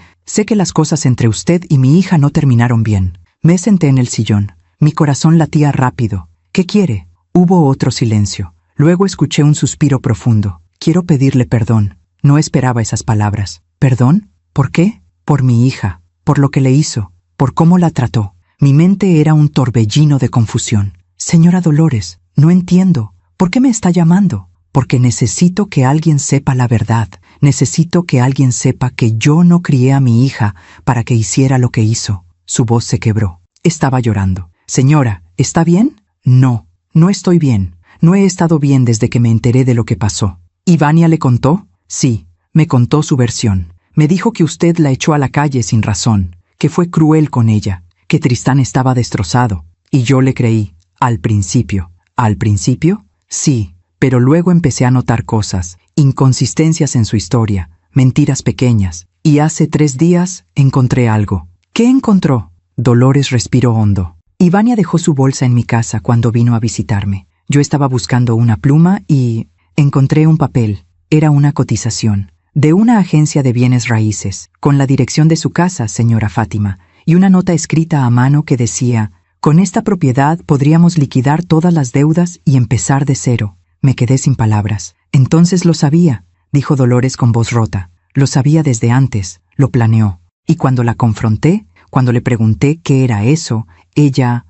las cosas entre usted y mi hija no terminaron bien. Me senté en el sillón. Mi corazón latía rápido. ¿Qué quiere? Hubo otro silencio. Luego escuché un suspiro profundo. Quiero pedirle perdón. No esperaba esas palabras. ¿Perdón? ¿Por qué? Por mi hija. Por lo que le hizo. Por cómo la trató. Mi mente era un torbellino de confusión. Señora Dolores, no entiendo. ¿Por qué me está llamando? Porque necesito que alguien sepa la verdad. Necesito que alguien sepa que yo no crié a mi hija para que hiciera lo que hizo. Su voz se quebró. Estaba llorando. Señora, ¿está bien? No, no estoy bien. No he estado bien desde que me enteré de lo que pasó. ¿Ivania le contó? Sí, me contó su versión. Me dijo que usted la echó a la calle sin razón, que fue cruel con ella, que Tristán estaba destrozado. Y yo le creí, al principio. ¿Al principio? Sí, pero luego empecé a notar cosas, inconsistencias en su historia, mentiras pequeñas. Y hace 3 días encontré algo. ¿Qué encontró? Dolores respiró hondo. Ivania dejó su bolsa en mi casa cuando vino a visitarme. Yo estaba buscando una pluma y encontré un papel. Era una cotización de una agencia de bienes raíces, con la dirección de su casa, señora Fátima, y una nota escrita a mano que decía: con esta propiedad podríamos liquidar todas las deudas y empezar de cero. Me quedé sin palabras. Entonces lo sabía, dijo Dolores con voz rota. Lo sabía desde antes, lo planeó. Y cuando la confronté, cuando le pregunté qué era eso, ella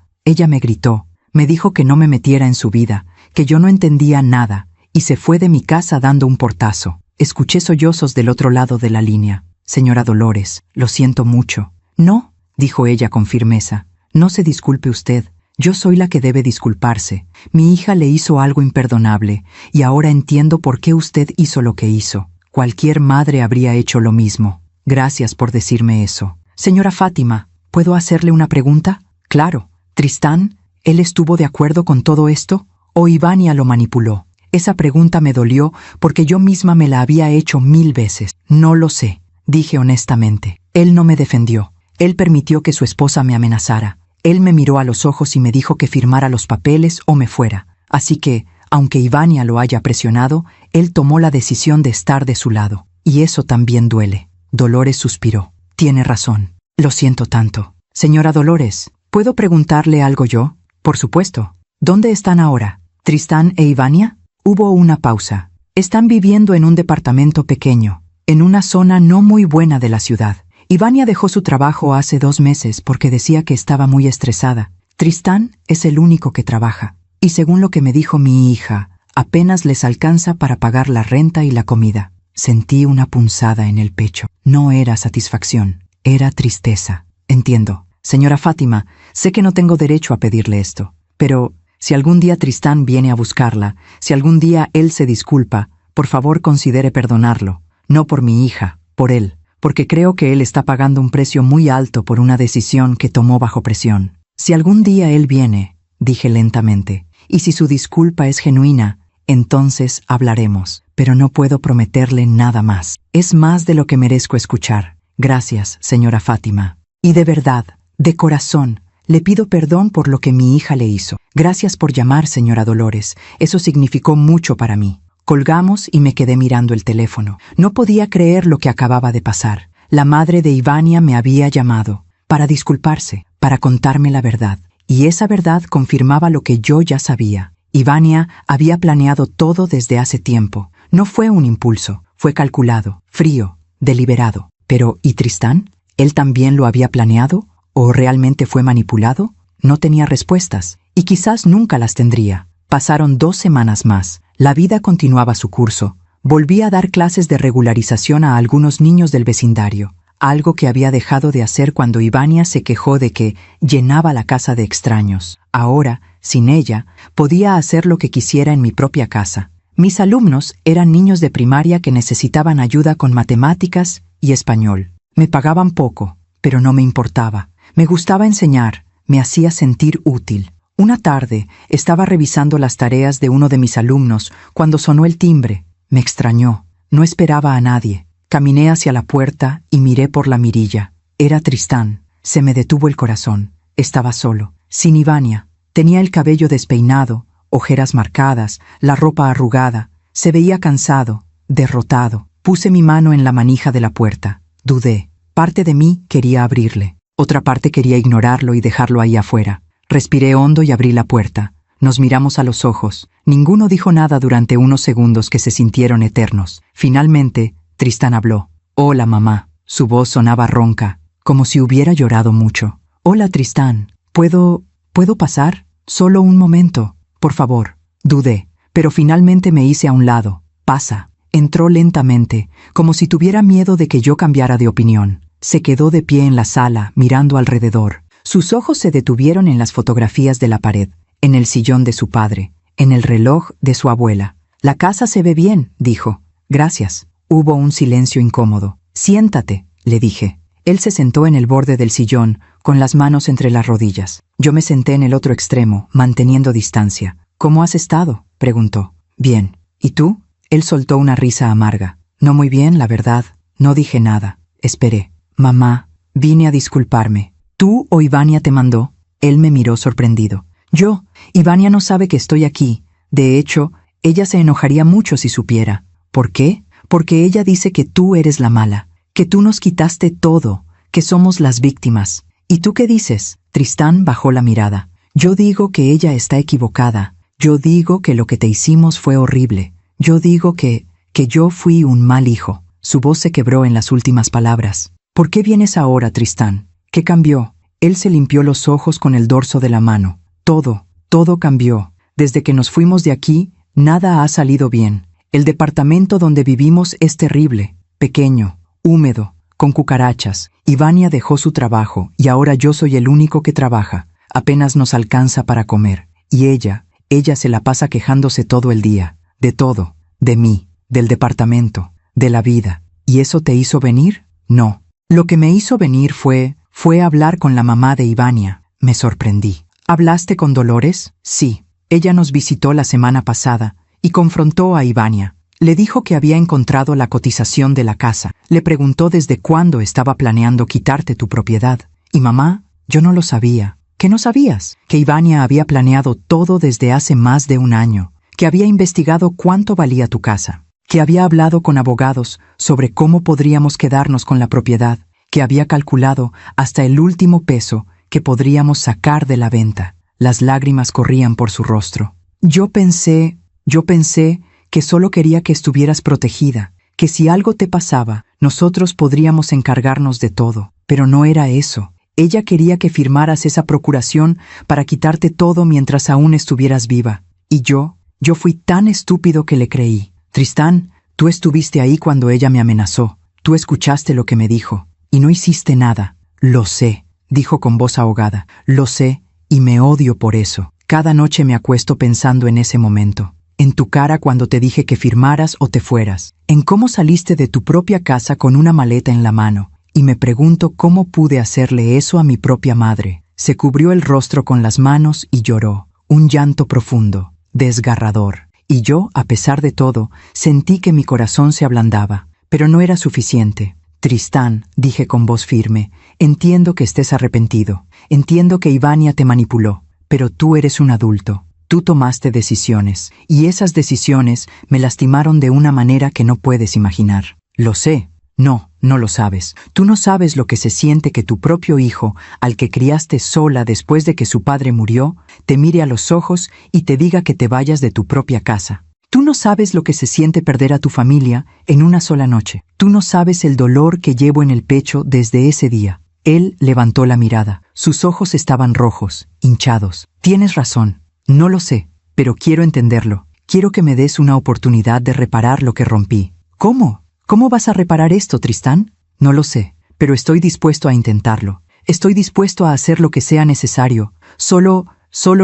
me gritó. Me dijo que no me metiera en su vida, que yo no entendía nada, y se fue de mi casa dando un portazo. Escuché sollozos del otro lado de la línea. Señora Dolores, lo siento mucho. No, dijo ella con firmeza. No se disculpe usted. Yo soy la que debe disculparse. Mi hija le hizo algo imperdonable, y ahora entiendo por qué usted hizo lo que hizo. Cualquier madre habría hecho lo mismo. Gracias por decirme eso. Señora Fátima, ¿puedo hacerle una pregunta? Claro. Tristán, ¿él estuvo de acuerdo con todo esto? ¿O Ivania lo manipuló? Esa pregunta me dolió porque yo misma me la había hecho 1000 veces. No lo sé, dije honestamente. Él no me defendió. Él permitió que su esposa me amenazara. Él me miró a los ojos y me dijo que firmara los papeles o me fuera. Así que, aunque Ivania lo haya presionado, él tomó la decisión de estar de su lado. Y eso también duele. Dolores suspiró. Tiene razón. Lo siento tanto. Señora Dolores, ¿puedo preguntarle algo yo? Por supuesto. ¿Dónde están ahora? ¿Tristán e Ivania? Hubo una pausa. Están viviendo en un departamento pequeño, en una zona no muy buena de la ciudad. Ivania dejó su trabajo hace 2 meses porque decía que estaba muy estresada. Tristán es el único que trabaja. Y según lo que me dijo mi hija, apenas les alcanza para pagar la renta y la comida. Sentí una punzada en el pecho. No era satisfacción, era tristeza. Entiendo. Señora Fátima, sé que no tengo derecho a pedirle esto, pero si algún día Tristán viene a buscarla, si algún día él se disculpa, por favor considere perdonarlo. No por mi hija, por él. Porque creo que él está pagando un precio muy alto por una decisión que tomó bajo presión. Si algún día él viene, dije lentamente, y si su disculpa es genuina, entonces hablaremos, pero no puedo prometerle nada más. Es más de lo que merezco escuchar. Gracias, señora Fátima. Y de verdad, de corazón, le pido perdón por lo que mi hija le hizo. Gracias por llamar, señora Dolores. Eso significó mucho para mí. Colgamos y me quedé mirando el teléfono. No podía creer lo que acababa de pasar. La madre de Ivania me había llamado para disculparse, para contarme la verdad. Y esa verdad confirmaba lo que yo ya sabía. Ivania había planeado todo desde hace tiempo. No fue un impulso, fue calculado, frío, deliberado. Pero, ¿y Tristán? ¿Él también lo había planeado? ¿O realmente fue manipulado? No tenía respuestas, y quizás nunca las tendría. Pasaron 2 semanas más. La vida continuaba su curso. Volví a dar clases de regularización a algunos niños del vecindario, algo que había dejado de hacer cuando Ivania se quejó de que llenaba la casa de extraños. Ahora, sin ella, podía hacer lo que quisiera en mi propia casa. Mis alumnos eran niños de primaria que necesitaban ayuda con matemáticas y español. Me pagaban poco, pero no me importaba. Me gustaba enseñar, me hacía sentir útil. Una tarde estaba revisando las tareas de uno de mis alumnos cuando sonó el timbre. Me extrañó. No esperaba a nadie. Caminé hacia la puerta y miré por la mirilla. Era Tristán. Se me detuvo el corazón. Estaba solo, sin Ivania. Tenía el cabello despeinado, ojeras marcadas, la ropa arrugada. Se veía cansado, derrotado. Puse mi mano en la manija de la puerta. Dudé. Parte de mí quería abrirle. Otra parte quería ignorarlo y dejarlo ahí afuera. Respiré hondo y abrí la puerta. Nos miramos a los ojos. Ninguno dijo nada durante unos segundos que se sintieron eternos. Finalmente, Tristán habló. «Hola, mamá». Su voz sonaba ronca, como si hubiera llorado mucho. «Hola, Tristán. ¿Puedo pasar? Solo un momento. Por favor». Dudé, pero finalmente me hice a un lado. «Pasa». Entró lentamente, como si tuviera miedo de que yo cambiara de opinión. Se quedó de pie en la sala, mirando alrededor. Sus ojos se detuvieron en las fotografías de la pared, en el sillón de su padre, en el reloj de su abuela. «La casa se ve bien», dijo. «Gracias». Hubo un silencio incómodo. «Siéntate», le dije. Él se sentó en el borde del sillón, con las manos entre las rodillas. Yo me senté en el otro extremo, manteniendo distancia. «¿Cómo has estado?», preguntó. «Bien. ¿Y tú?». Él soltó una risa amarga. «No muy bien, la verdad». No dije nada. Esperé. «Mamá, vine a disculparme». «¿Tú o Ivania te mandó?». Él me miró sorprendido. «Yo. Ivania no sabe que estoy aquí. De hecho, ella se enojaría mucho si supiera». «¿Por qué?». «Porque ella dice que tú eres la mala, que tú nos quitaste todo, que somos las víctimas». «¿Y tú qué dices?». Tristán bajó la mirada. «Yo digo que ella está equivocada. Yo digo que lo que te hicimos fue horrible. Yo digo que yo fui un mal hijo». Su voz se quebró en las últimas palabras. «¿Por qué vienes ahora, Tristán? ¿Qué cambió?». Él se limpió los ojos con el dorso de la mano. Todo cambió. Desde que nos fuimos de aquí, nada ha salido bien. El departamento donde vivimos es terrible, pequeño, húmedo, con cucarachas. Ivania dejó su trabajo y ahora yo soy el único que trabaja. Apenas nos alcanza para comer. Y ella se la pasa quejándose todo el día. De todo. De mí, del departamento, de la vida. ¿Y eso te hizo venir? No. Lo que me hizo venir fue hablar con la mamá de Ivania. Me sorprendí. ¿Hablaste con Dolores? Sí. Ella nos visitó la semana pasada y confrontó a Ivania. Le dijo que había encontrado la cotización de la casa. Le preguntó desde cuándo estaba planeando quitarte tu propiedad. Y mamá, yo no lo sabía. ¿Qué no sabías? Que Ivania había planeado todo desde hace más de un año. Que había investigado cuánto valía tu casa. Que había hablado con abogados sobre cómo podríamos quedarnos con la propiedad. Que había calculado hasta el último peso que podríamos sacar de la venta. Las lágrimas corrían por su rostro. Yo pensé que solo quería que estuvieras protegida, que si algo te pasaba, nosotros podríamos encargarnos de todo. Pero no era eso. Ella quería que firmaras esa procuración para quitarte todo mientras aún estuvieras viva. Y yo fui tan estúpido que le creí. Tristán, tú estuviste ahí cuando ella me amenazó. Tú escuchaste lo que me dijo. Y no hiciste nada. Lo sé, dijo con voz ahogada. Lo sé, y me odio por eso. Cada noche me acuesto pensando en ese momento. En tu cara cuando te dije que firmaras o te fueras. En cómo saliste de tu propia casa con una maleta en la mano. Y me pregunto cómo pude hacerle eso a mi propia madre. Se cubrió el rostro con las manos y lloró. Un llanto profundo, desgarrador. Y yo, a pesar de todo, sentí que mi corazón se ablandaba. Pero no era suficiente. Tristán, dije con voz firme, entiendo que estés arrepentido. Entiendo que Ivania te manipuló. Pero tú eres un adulto. Tú tomaste decisiones. Y esas decisiones me lastimaron de una manera que no puedes imaginar. Lo sé. No lo sabes. Tú no sabes lo que se siente que tu propio hijo, al que criaste sola después de que su padre murió, te mire a los ojos y te diga que te vayas de tu propia casa. Tú no sabes lo que se siente perder a tu familia en una sola noche. Tú no sabes el dolor que llevo en el pecho desde ese día. Él levantó la mirada. Sus ojos estaban rojos, hinchados. Tienes razón. No lo sé, pero quiero entenderlo. Quiero que me des una oportunidad de reparar lo que rompí. ¿Cómo? ¿Cómo vas a reparar esto, Tristán? No lo sé, pero estoy dispuesto a intentarlo. Estoy dispuesto a hacer lo que sea necesario. Solo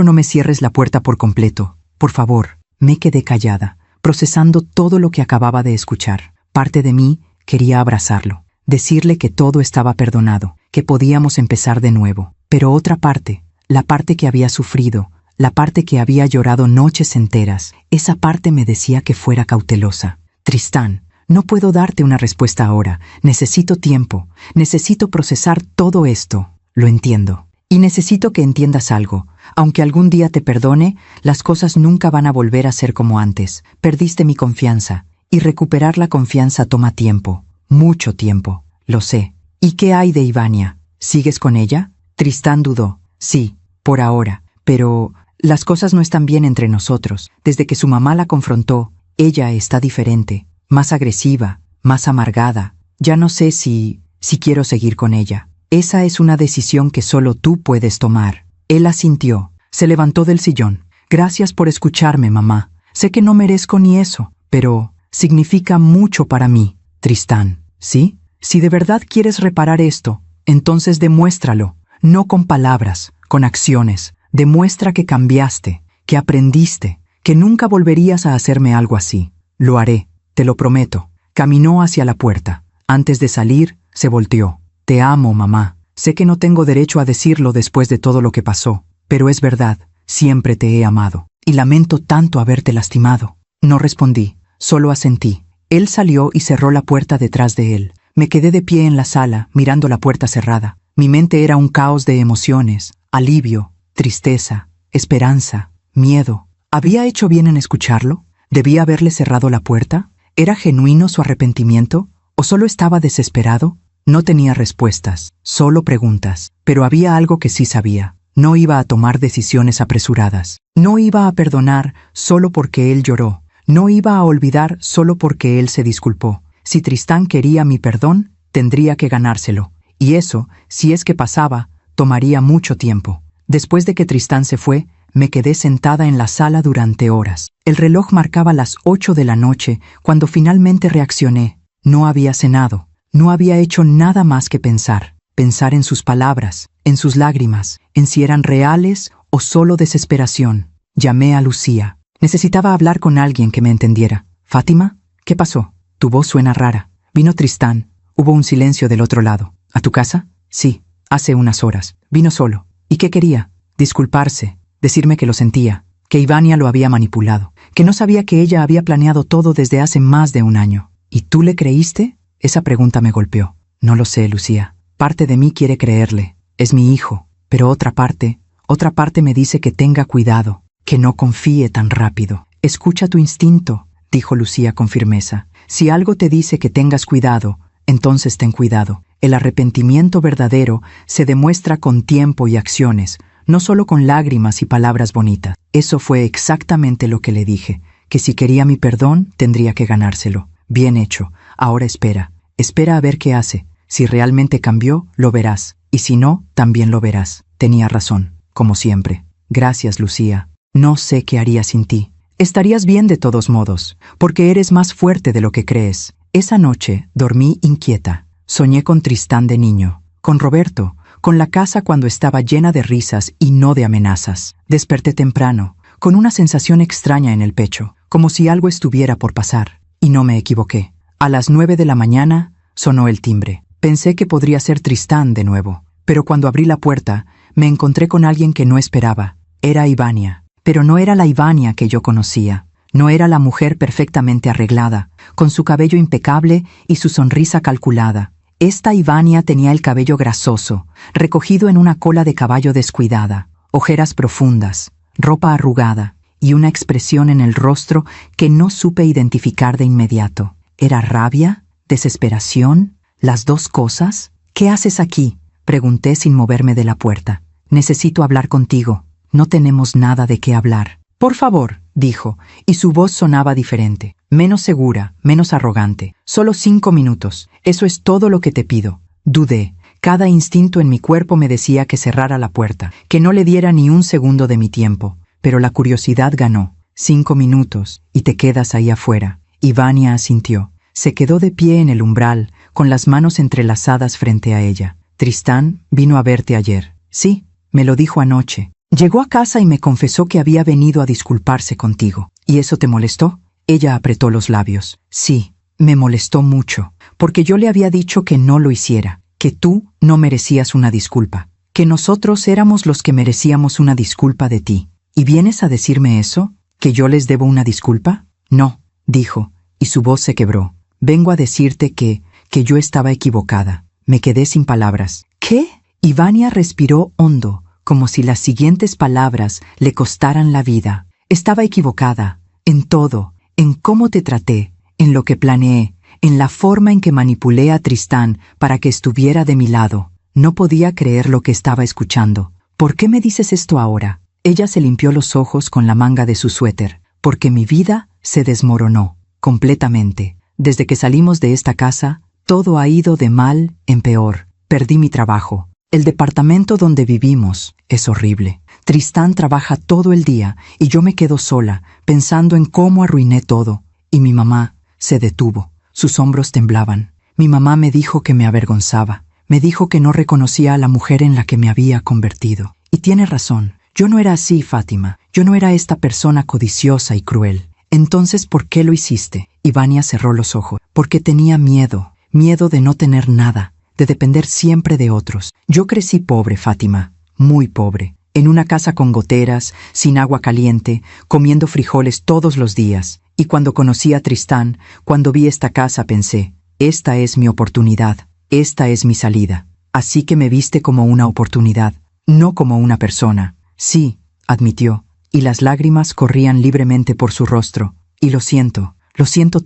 no me cierres la puerta por completo. Por favor. Me quedé callada, procesando todo lo que acababa de escuchar. Parte de mí quería abrazarlo, decirle que todo estaba perdonado, que podíamos empezar de nuevo. Pero otra parte, la parte que había sufrido, la parte que había llorado noches enteras, esa parte me decía que fuera cautelosa. Tristán, no puedo darte una respuesta ahora. Necesito tiempo. Necesito procesar todo esto. Lo entiendo. Y necesito que entiendas algo. Aunque algún día te perdone, las cosas nunca van a volver a ser como antes. Perdiste mi confianza. Y recuperar la confianza toma tiempo. Mucho tiempo. Lo sé. ¿Y qué hay de Ivania? ¿Sigues con ella? Tristán dudó. Sí, por ahora. Pero las cosas no están bien entre nosotros. Desde que su mamá la confrontó, ella está diferente. Más agresiva, más amargada. Ya no sé si quiero seguir con ella. Esa es una decisión que solo tú puedes tomar. Él asintió. Se levantó del sillón. Gracias por escucharme, mamá. Sé que no merezco ni eso, pero significa mucho para mí, Tristán. ¿Sí? Si de verdad quieres reparar esto, entonces demuéstralo. No con palabras, con acciones. Demuestra que cambiaste, que aprendiste, que nunca volverías a hacerme algo así. Lo haré. Te lo prometo. Caminó hacia la puerta. Antes de salir, se volteó. Te amo, mamá. Sé que no tengo derecho a decirlo después de todo lo que pasó, pero es verdad. Siempre te he amado. Y lamento tanto haberte lastimado. No respondí. Solo asentí. Él salió y cerró la puerta detrás de él. Me quedé de pie en la sala, mirando la puerta cerrada. Mi mente era un caos de emociones. Alivio, tristeza, esperanza, miedo. ¿Había hecho bien en escucharlo? ¿Debía haberle cerrado la puerta? ¿Era genuino su arrepentimiento? ¿O solo estaba desesperado? No tenía respuestas, solo preguntas. Pero había algo que sí sabía. No iba a tomar decisiones apresuradas. No iba a perdonar solo porque él lloró. No iba a olvidar solo porque él se disculpó. Si Tristán quería mi perdón, tendría que ganárselo. Y eso, si es que pasaba, tomaría mucho tiempo. Después de que Tristán se fue, me quedé sentada en la sala durante horas. El reloj marcaba las 8 de la noche cuando finalmente reaccioné. No había cenado. No había hecho nada más que pensar. Pensar en sus palabras, en sus lágrimas, en si eran reales o solo desesperación. Llamé a Lucía. Necesitaba hablar con alguien que me entendiera. ¿Fátima? ¿Qué pasó? Tu voz suena rara. Vino Tristán. Hubo un silencio del otro lado. ¿A tu casa? Sí, hace unas horas. Vino solo. ¿Y qué quería? Disculparse. Decirme que lo sentía, que Ivania lo había manipulado, que no sabía que ella había planeado todo desde hace más de un año. ¿Y tú le creíste? Esa pregunta me golpeó. No lo sé, Lucía. Parte de mí quiere creerle. Es mi hijo. Pero otra parte me dice que tenga cuidado, que no confíe tan rápido. Escucha tu instinto, dijo Lucía con firmeza. Si algo te dice que tengas cuidado, entonces ten cuidado. El arrepentimiento verdadero se demuestra con tiempo y acciones, no solo con lágrimas y palabras bonitas. Eso fue exactamente lo que le dije, que si quería mi perdón, tendría que ganárselo. Bien hecho. Ahora espera. Espera a ver qué hace. Si realmente cambió, lo verás. Y si no, también lo verás. Tenía razón, como siempre. Gracias, Lucía. No sé qué haría sin ti. Estarías bien de todos modos, porque eres más fuerte de lo que crees. Esa noche dormí inquieta. Soñé con Tristán de niño, con Roberto, con la casa cuando estaba llena de risas y no de amenazas. Desperté temprano, con una sensación extraña en el pecho, como si algo estuviera por pasar. Y no me equivoqué. A las 9 de la mañana sonó el timbre. Pensé que podría ser Tristán de nuevo, pero cuando abrí la puerta, me encontré con alguien que no esperaba. Era Ivania, pero no era la Ivania que yo conocía. No era la mujer perfectamente arreglada, con su cabello impecable y su sonrisa calculada. Esta Ivania tenía el cabello grasoso, recogido en una cola de caballo descuidada, ojeras profundas, ropa arrugada y una expresión en el rostro que no supe identificar de inmediato. ¿Era rabia? ¿Desesperación? ¿Las dos cosas? ¿Qué haces aquí?, pregunté sin moverme de la puerta. Necesito hablar contigo. No tenemos nada de qué hablar. Por favor, dijo, y su voz sonaba diferente, menos segura, menos arrogante. Solo 5 minutos. Eso es todo lo que te pido. Dudé. Cada instinto en mi cuerpo me decía que cerrara la puerta, que no le diera ni un segundo de mi tiempo. Pero la curiosidad ganó. 5 minutos, y te quedas ahí afuera. Ivania asintió. Se quedó de pie en el umbral, con las manos entrelazadas frente a ella. Tristán vino a verte ayer. Sí, me lo dijo anoche. Llegó a casa y me confesó que había venido a disculparse contigo. ¿Y eso te molestó? Ella apretó los labios. Sí, me molestó mucho, porque yo le había dicho que no lo hiciera, que tú no merecías una disculpa, que nosotros éramos los que merecíamos una disculpa de ti. ¿Y vienes a decirme eso? ¿Que yo les debo una disculpa? No, dijo, y su voz se quebró. Vengo a decirte que yo estaba equivocada. Me quedé sin palabras. ¿Qué? Ivania respiró hondo, como si las siguientes palabras le costaran la vida. Estaba equivocada, en todo, en cómo te traté, en lo que planeé, en la forma en que manipulé a Tristán para que estuviera de mi lado. No podía creer lo que estaba escuchando. ¿Por qué me dices esto ahora? Ella se limpió los ojos con la manga de su suéter. Porque mi vida se desmoronó, completamente. Desde que salimos de esta casa, todo ha ido de mal en peor. Perdí mi trabajo. El departamento donde vivimos es horrible. Tristán trabaja todo el día y yo me quedo sola, pensando en cómo arruiné todo. Y mi mamá se detuvo. Sus hombros temblaban. Mi mamá me dijo que me avergonzaba. Me dijo que no reconocía a la mujer en la que me había convertido. Y tiene razón. Yo no era así, Fátima. Yo no era esta persona codiciosa y cruel. Entonces, ¿por qué lo hiciste? Ivania cerró los ojos. Porque tenía miedo. Miedo de no tener nada, de depender siempre de otros. Yo crecí pobre, Fátima, muy pobre, en una casa con goteras, sin agua caliente, comiendo frijoles todos los días. Y cuando conocí a Tristán, cuando vi esta casa, pensé, esta es mi oportunidad, esta es mi salida. Así que me viste como una oportunidad, no como una persona. Sí, admitió, y las lágrimas corrían libremente por su rostro. Y lo siento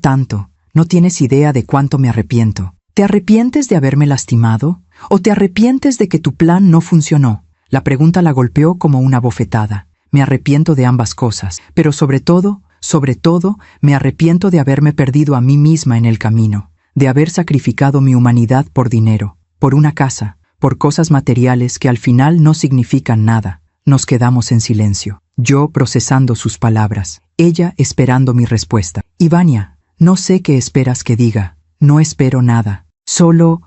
tanto. No tienes idea de cuánto me arrepiento. ¿Te arrepientes de haberme lastimado? ¿O te arrepientes de que tu plan no funcionó? La pregunta la golpeó como una bofetada. Me arrepiento de ambas cosas, pero sobre todo, me arrepiento de haberme perdido a mí misma en el camino, de haber sacrificado mi humanidad por dinero, por una casa, por cosas materiales que al final no significan nada. Nos quedamos en silencio, yo procesando sus palabras, ella esperando mi respuesta. Ivania, no sé qué esperas que diga. No espero nada. Solo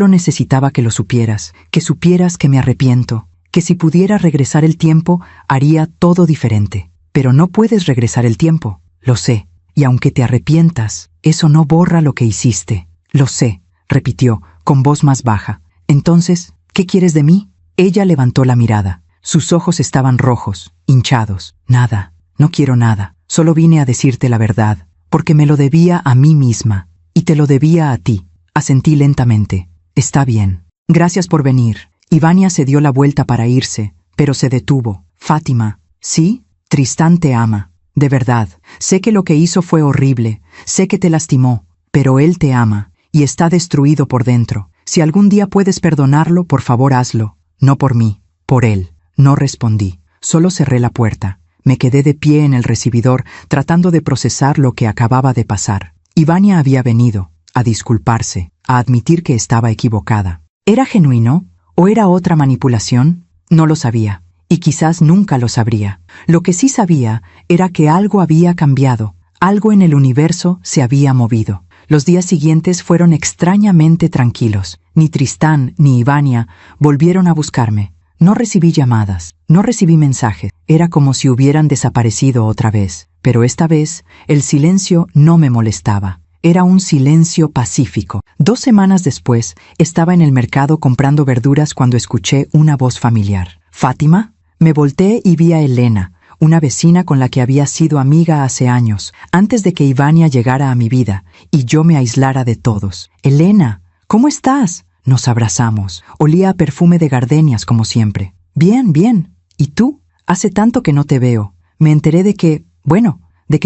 necesitaba que lo supieras. Que supieras que me arrepiento. Que si pudiera regresar el tiempo, haría todo diferente. Pero no puedes regresar el tiempo. Lo sé. Y aunque te arrepientas, eso no borra lo que hiciste. Lo sé, repitió, con voz más baja. Entonces, ¿qué quieres de mí? Ella levantó la mirada. Sus ojos estaban rojos, hinchados. Nada. No quiero nada. Solo vine a decirte la verdad, porque me lo debía a mí misma. Y te lo debía a ti. Asentí lentamente. Está bien. Gracias por venir. Ivania se dio la vuelta para irse, pero se detuvo. Fátima. ¿Sí? Tristán te ama. De verdad. Sé que lo que hizo fue horrible. Sé que te lastimó. Pero él te ama. Y está destruido por dentro. Si algún día puedes perdonarlo, por favor hazlo. No por mí. Por él. No respondí. Solo cerré la puerta. Me quedé de pie en el recibidor, tratando de procesar lo que acababa de pasar. Ivania había venido a disculparse, a admitir que estaba equivocada. ¿Era genuino? ¿O era otra manipulación? No lo sabía, y quizás nunca lo sabría. Lo que sí sabía era que algo había cambiado, algo en el universo se había movido. Los días siguientes fueron extrañamente tranquilos. Ni Tristán ni Ivania volvieron a buscarme. No recibí llamadas, no recibí mensajes. Era como si hubieran desaparecido otra vez. Pero esta vez, el silencio no me molestaba. Era un silencio pacífico. 2 semanas después, estaba en el mercado comprando verduras cuando escuché una voz familiar. ¿Fátima? Me volteé y vi a Elena, una vecina con la que había sido amiga hace años, antes de que Ivania llegara a mi vida, y yo me aislara de todos. Elena, ¿cómo estás? Nos abrazamos. Olía a perfume de gardenias como siempre. Bien, bien. ¿Y tú? Hace tanto que no te veo. Me enteré de que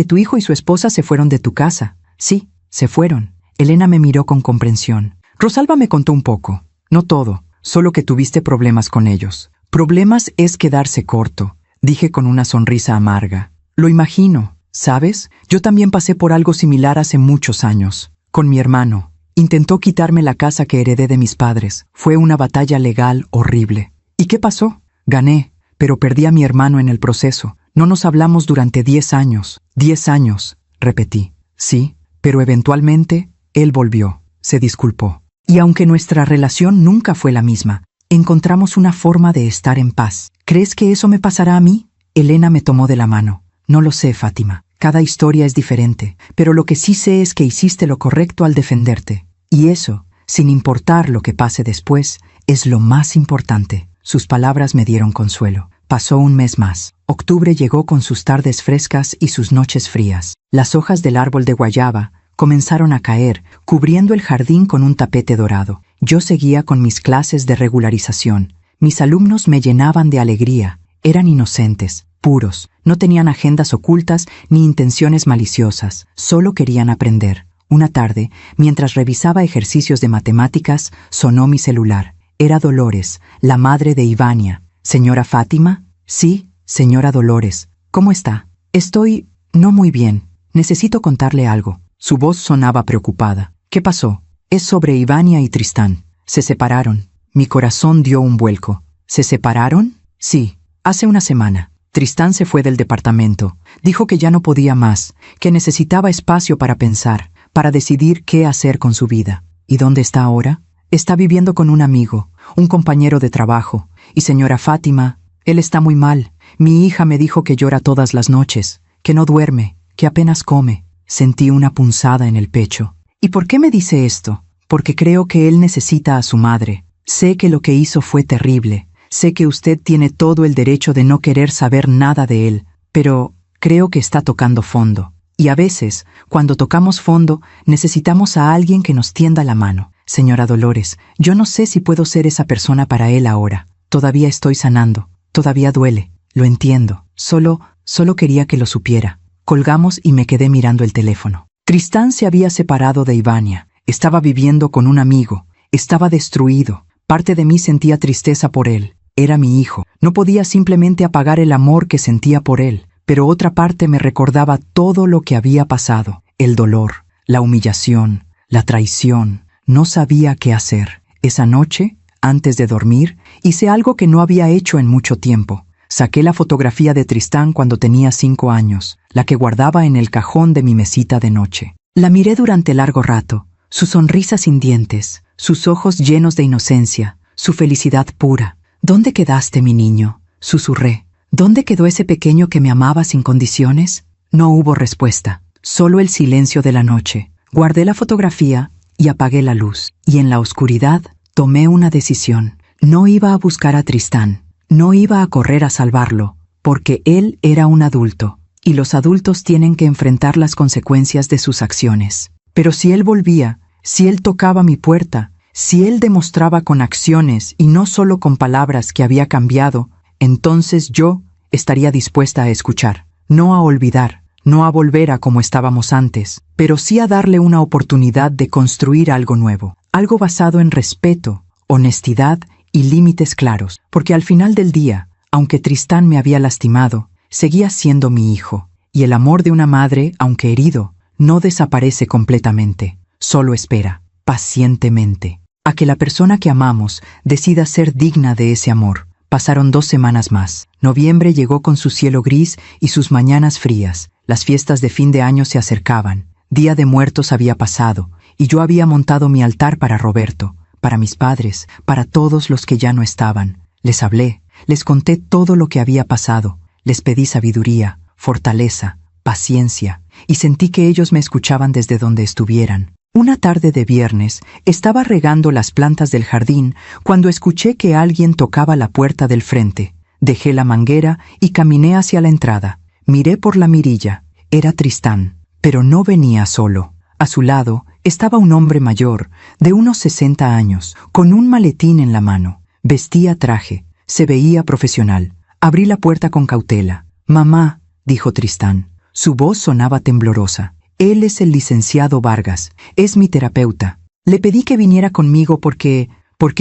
tu hijo y su esposa se fueron de tu casa. Sí, se fueron. Elena me miró con comprensión. Rosalba me contó un poco. No todo, solo que tuviste problemas con ellos. Problemas es quedarse corto, dije con una sonrisa amarga. Lo imagino, ¿sabes? Yo también pasé por algo similar hace muchos años. Con mi hermano. Intentó quitarme la casa que heredé de mis padres. Fue una batalla legal horrible. ¿Y qué pasó? Gané, pero perdí a mi hermano en el proceso. No nos hablamos durante 10 años. 10 años, repetí. Sí, pero eventualmente, él volvió. Se disculpó. Y aunque nuestra relación nunca fue la misma, encontramos una forma de estar en paz. ¿Crees que eso me pasará a mí? Elena me tomó de la mano. No lo sé, Fátima. Cada historia es diferente, pero lo que sí sé es que hiciste lo correcto al defenderte. Y eso, sin importar lo que pase después, es lo más importante. Sus palabras me dieron consuelo. Pasó un mes más. Octubre llegó con sus tardes frescas y sus noches frías. Las hojas del árbol de guayaba comenzaron a caer, cubriendo el jardín con un tapete dorado. Yo seguía con mis clases de regularización. Mis alumnos me llenaban de alegría. Eran inocentes, puros. No tenían agendas ocultas ni intenciones maliciosas. Solo querían aprender. Una tarde, mientras revisaba ejercicios de matemáticas, sonó mi celular. Era Dolores, la madre de Ivania. ¿Señora Fátima? Sí, señora Dolores. ¿Cómo está? Estoy no muy bien. Necesito contarle algo. Su voz sonaba preocupada. ¿Qué pasó? Es sobre Ivania y Tristán. Se separaron. Mi corazón dio un vuelco. ¿Se separaron? Sí, hace una semana. Tristán se fue del departamento. Dijo que ya no podía más, que necesitaba espacio para pensar, para decidir qué hacer con su vida. ¿Y dónde está ahora? Está viviendo con un amigo, un compañero de trabajo. Y señora Fátima, él está muy mal. Mi hija me dijo que llora todas las noches, que no duerme, que apenas come. Sentí una punzada en el pecho. ¿Y por qué me dice esto? Porque creo que él necesita a su madre. Sé que lo que hizo fue terrible. Sé que usted tiene todo el derecho de no querer saber nada de él, pero creo que está tocando fondo. Y a veces, cuando tocamos fondo, necesitamos a alguien que nos tienda la mano. Señora Dolores, yo no sé si puedo ser esa persona para él ahora. Todavía estoy sanando. Todavía duele. Lo entiendo. Solo quería que lo supiera. Colgamos y me quedé mirando el teléfono. Tristán se había separado de Ivania. Estaba viviendo con un amigo. Estaba destruido. Parte de mí sentía tristeza por él. Era mi hijo. No podía simplemente apagar el amor que sentía por él. Pero otra parte me recordaba todo lo que había pasado. El dolor, la humillación, la traición. No sabía qué hacer. Esa noche, antes de dormir, hice algo que no había hecho en mucho tiempo. Saqué la fotografía de Tristán cuando tenía 5 años, la que guardaba en el cajón de mi mesita de noche. La miré durante largo rato, su sonrisa sin dientes, sus ojos llenos de inocencia, su felicidad pura. ¿Dónde quedaste, mi niño?, susurré. ¿Dónde quedó ese pequeño que me amaba sin condiciones? No hubo respuesta, solo el silencio de la noche. Guardé la fotografía y apagué la luz. Y en la oscuridad tomé una decisión. No iba a buscar a Tristán. No iba a correr a salvarlo, porque él era un adulto. y los adultos tienen que enfrentar las consecuencias de sus acciones. Pero si él volvía, si él tocaba mi puerta, si él demostraba con acciones y no solo con palabras que había cambiado, entonces yo estaría dispuesta a escuchar, no a olvidar, no a volver a como estábamos antes, pero sí a darle una oportunidad de construir algo nuevo, algo basado en respeto, honestidad y límites claros, porque al final del día, aunque Tristán me había lastimado, seguía siendo mi hijo, y el amor de una madre, aunque herido, no desaparece completamente, solo espera, pacientemente, a que la persona que amamos decida ser digna de ese amor. Pasaron 2 semanas más. Noviembre llegó con su cielo gris y sus mañanas frías. Las fiestas de fin de año se acercaban. Día de Muertos había pasado, y yo había montado mi altar para Roberto, para mis padres, para todos los que ya no estaban. Les hablé, les conté todo lo que había pasado, les pedí sabiduría, fortaleza, paciencia, y sentí que ellos me escuchaban desde donde estuvieran. Una tarde de viernes, estaba regando las plantas del jardín cuando escuché que alguien tocaba la puerta del frente. Dejé la manguera y caminé hacia la entrada. Miré por la mirilla. Era Tristán, pero no venía solo. A su lado estaba un hombre mayor, de unos 60 años, con un maletín en la mano. Vestía traje, se veía profesional. Abrí la puerta con cautela. «Mamá», dijo Tristán. Su voz sonaba temblorosa. «Él es el licenciado Vargas, es mi terapeuta. Le pedí que viniera conmigo porque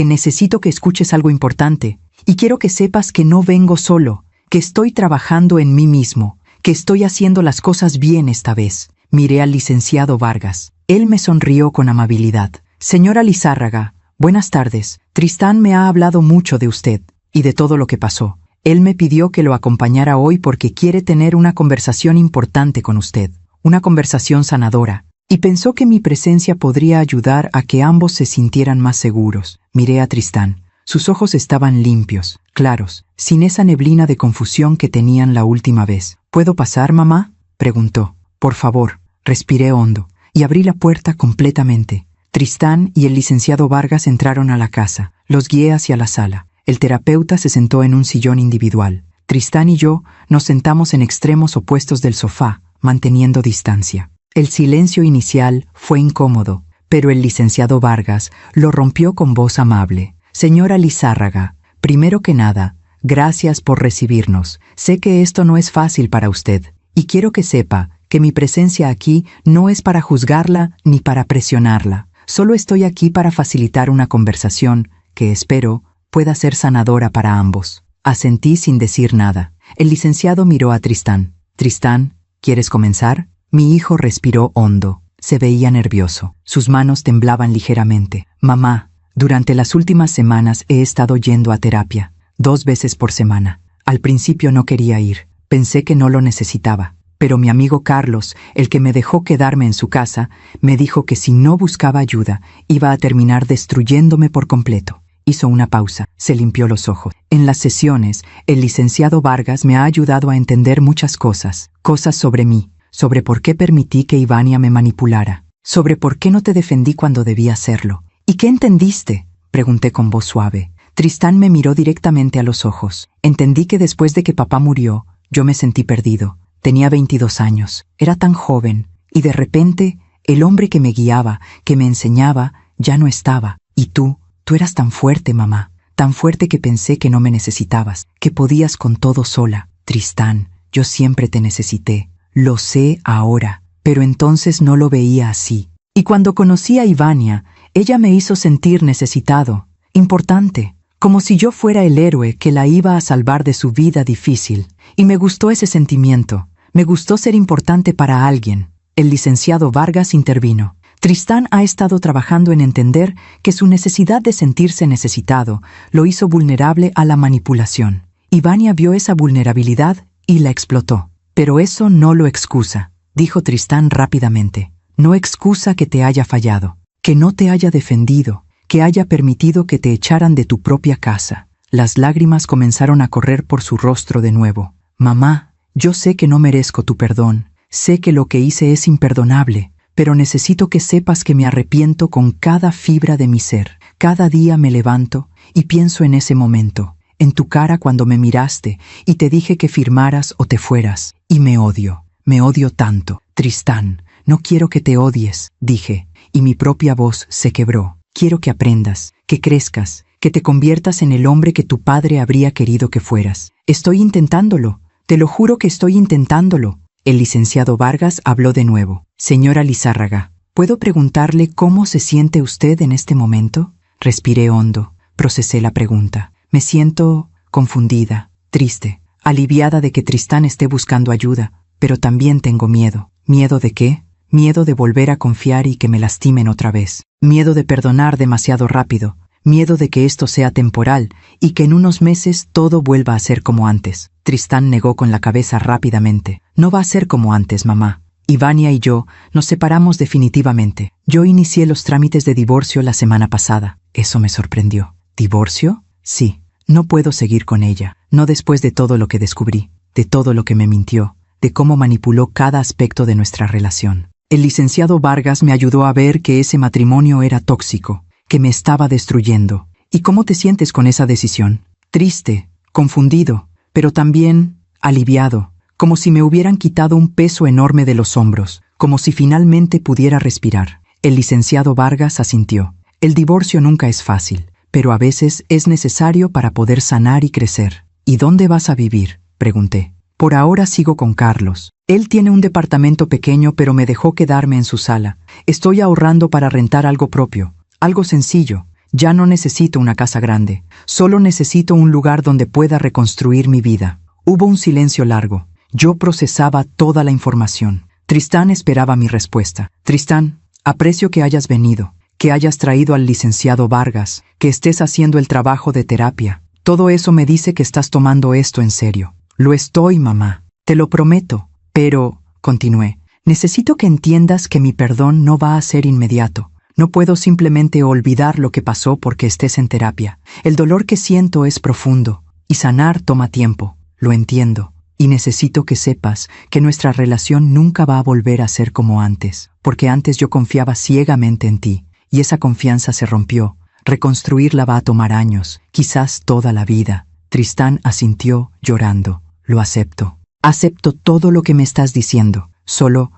necesito que escuches algo importante, y quiero que sepas que no vengo solo, que estoy trabajando en mí mismo, que estoy haciendo las cosas bien esta vez». Miré al licenciado Vargas. Él me sonrió con amabilidad. «Señora Lizárraga, buenas tardes. Tristán me ha hablado mucho de usted y de todo lo que pasó. Él me pidió que lo acompañara hoy porque quiere tener una conversación importante con usted. Una conversación sanadora, y pensó que mi presencia podría ayudar a que ambos se sintieran más seguros». Miré a Tristán. Sus ojos estaban limpios, claros, sin esa neblina de confusión que tenían la última vez. «¿Puedo pasar, mamá?», preguntó. «Por favor». Respiré hondo, y abrí la puerta completamente. Tristán y el licenciado Vargas entraron a la casa. Los guié hacia la sala. El terapeuta se sentó en un sillón individual. Tristán y yo nos sentamos en extremos opuestos del sofá, manteniendo distancia. El silencio inicial fue incómodo, pero el licenciado Vargas lo rompió con voz amable. «Señora Lizárraga, primero que nada, gracias por recibirnos. Sé que esto no es fácil para usted, y quiero que sepa que mi presencia aquí no es para juzgarla ni para presionarla. Solo estoy aquí para facilitar una conversación que espero pueda ser sanadora para ambos». Asentí sin decir nada. El licenciado miró a Tristán. «Tristán, ¿quieres comenzar?». Mi hijo respiró hondo. Se veía nervioso. Sus manos temblaban ligeramente. «Mamá, durante las últimas semanas he estado yendo a terapia, 2 veces por semana. Al principio no quería ir. Pensé que no lo necesitaba. Pero mi amigo Carlos, el que me dejó quedarme en su casa, me dijo que si no buscaba ayuda, iba a terminar destruyéndome por completo». Hizo una pausa, se limpió los ojos. «En las sesiones, el licenciado Vargas me ha ayudado a entender muchas cosas. Cosas sobre mí, sobre por qué permití que Ivania me manipulara, sobre por qué no te defendí cuando debía hacerlo». «¿Y qué entendiste?», pregunté con voz suave. Tristán me miró directamente a los ojos. «Entendí que después de que papá murió, yo me sentí perdido. Tenía 22 años, era tan joven, y de repente, el hombre que me guiaba, que me enseñaba, ya no estaba. Y tú eras tan fuerte, mamá, tan fuerte que pensé que no me necesitabas, que podías con todo sola. Tristán, yo siempre te necesité. Lo sé ahora, pero entonces no lo veía así. Y cuando conocí a Ivania, ella me hizo sentir necesitado, importante, como si yo fuera el héroe que la iba a salvar de su vida difícil. Y me gustó ese sentimiento. Me gustó ser importante para alguien». El licenciado Vargas intervino. «Tristán ha estado trabajando en entender que su necesidad de sentirse necesitado lo hizo vulnerable a la manipulación. Ivania vio esa vulnerabilidad y la explotó. Pero eso no lo excusa», dijo Tristán rápidamente. «No excusa que te haya fallado, que no te haya defendido, que haya permitido que te echaran de tu propia casa». Las lágrimas comenzaron a correr por su rostro de nuevo. «Mamá, yo sé que no merezco tu perdón, sé que lo que hice es imperdonable, pero necesito que sepas que me arrepiento con cada fibra de mi ser. Cada día me levanto y pienso en ese momento, en tu cara cuando me miraste y te dije que firmaras o te fueras. Y me odio tanto. Tristán, no quiero que te odies, dije, y mi propia voz se quebró. Quiero que aprendas, que crezcas, que te conviertas en el hombre que tu padre habría querido que fueras. Estoy intentándolo, te lo juro que estoy intentándolo. El licenciado Vargas habló de nuevo. Señora Lizárraga, ¿puedo preguntarle cómo se siente usted en este momento? Respiré hondo, procesé la pregunta. Me siento confundida, triste, aliviada de que Tristán esté buscando ayuda, pero también tengo miedo. ¿Miedo de qué? Miedo de volver a confiar y que me lastimen otra vez. Miedo de perdonar demasiado rápido. Miedo de que esto sea temporal y que en unos meses todo vuelva a ser como antes. Tristán negó con la cabeza rápidamente. No va a ser como antes, mamá. Ivania y yo nos separamos definitivamente. Yo inicié los trámites de divorcio la semana pasada. Eso me sorprendió. ¿Divorcio? Sí. No puedo seguir con ella. No después de todo lo que descubrí, de todo lo que me mintió, de cómo manipuló cada aspecto de nuestra relación. El licenciado Vargas me ayudó a ver que ese matrimonio era tóxico, que me estaba destruyendo. ¿Y cómo te sientes con esa decisión? Triste, confundido, pero también aliviado, como si me hubieran quitado un peso enorme de los hombros, como si finalmente pudiera respirar. El licenciado Vargas asintió. El divorcio nunca es fácil, pero a veces es necesario para poder sanar y crecer. ¿Y dónde vas a vivir?, pregunté. Por ahora sigo con Carlos. Él tiene un departamento pequeño, pero me dejó quedarme en su sala. Estoy ahorrando para rentar algo propio, algo sencillo. Ya no necesito una casa grande, solo necesito un lugar donde pueda reconstruir mi vida. Hubo un silencio largo. Yo procesaba toda la información. Tristán esperaba mi respuesta. Tristán, aprecio que hayas venido, que hayas traído al licenciado Vargas, que estés haciendo el trabajo de terapia. Todo eso me dice que estás tomando esto en serio. Lo estoy, mamá. Te lo prometo. Pero, continué, necesito que entiendas que mi perdón no va a ser inmediato. No puedo simplemente olvidar lo que pasó porque estés en terapia. El dolor que siento es profundo, y sanar toma tiempo. Lo entiendo. Y necesito que sepas que nuestra relación nunca va a volver a ser como antes, porque antes yo confiaba ciegamente en ti, y esa confianza se rompió. Reconstruirla va a tomar años, quizás toda la vida. Tristán asintió, llorando. Lo acepto. Acepto todo lo que me estás diciendo. Solo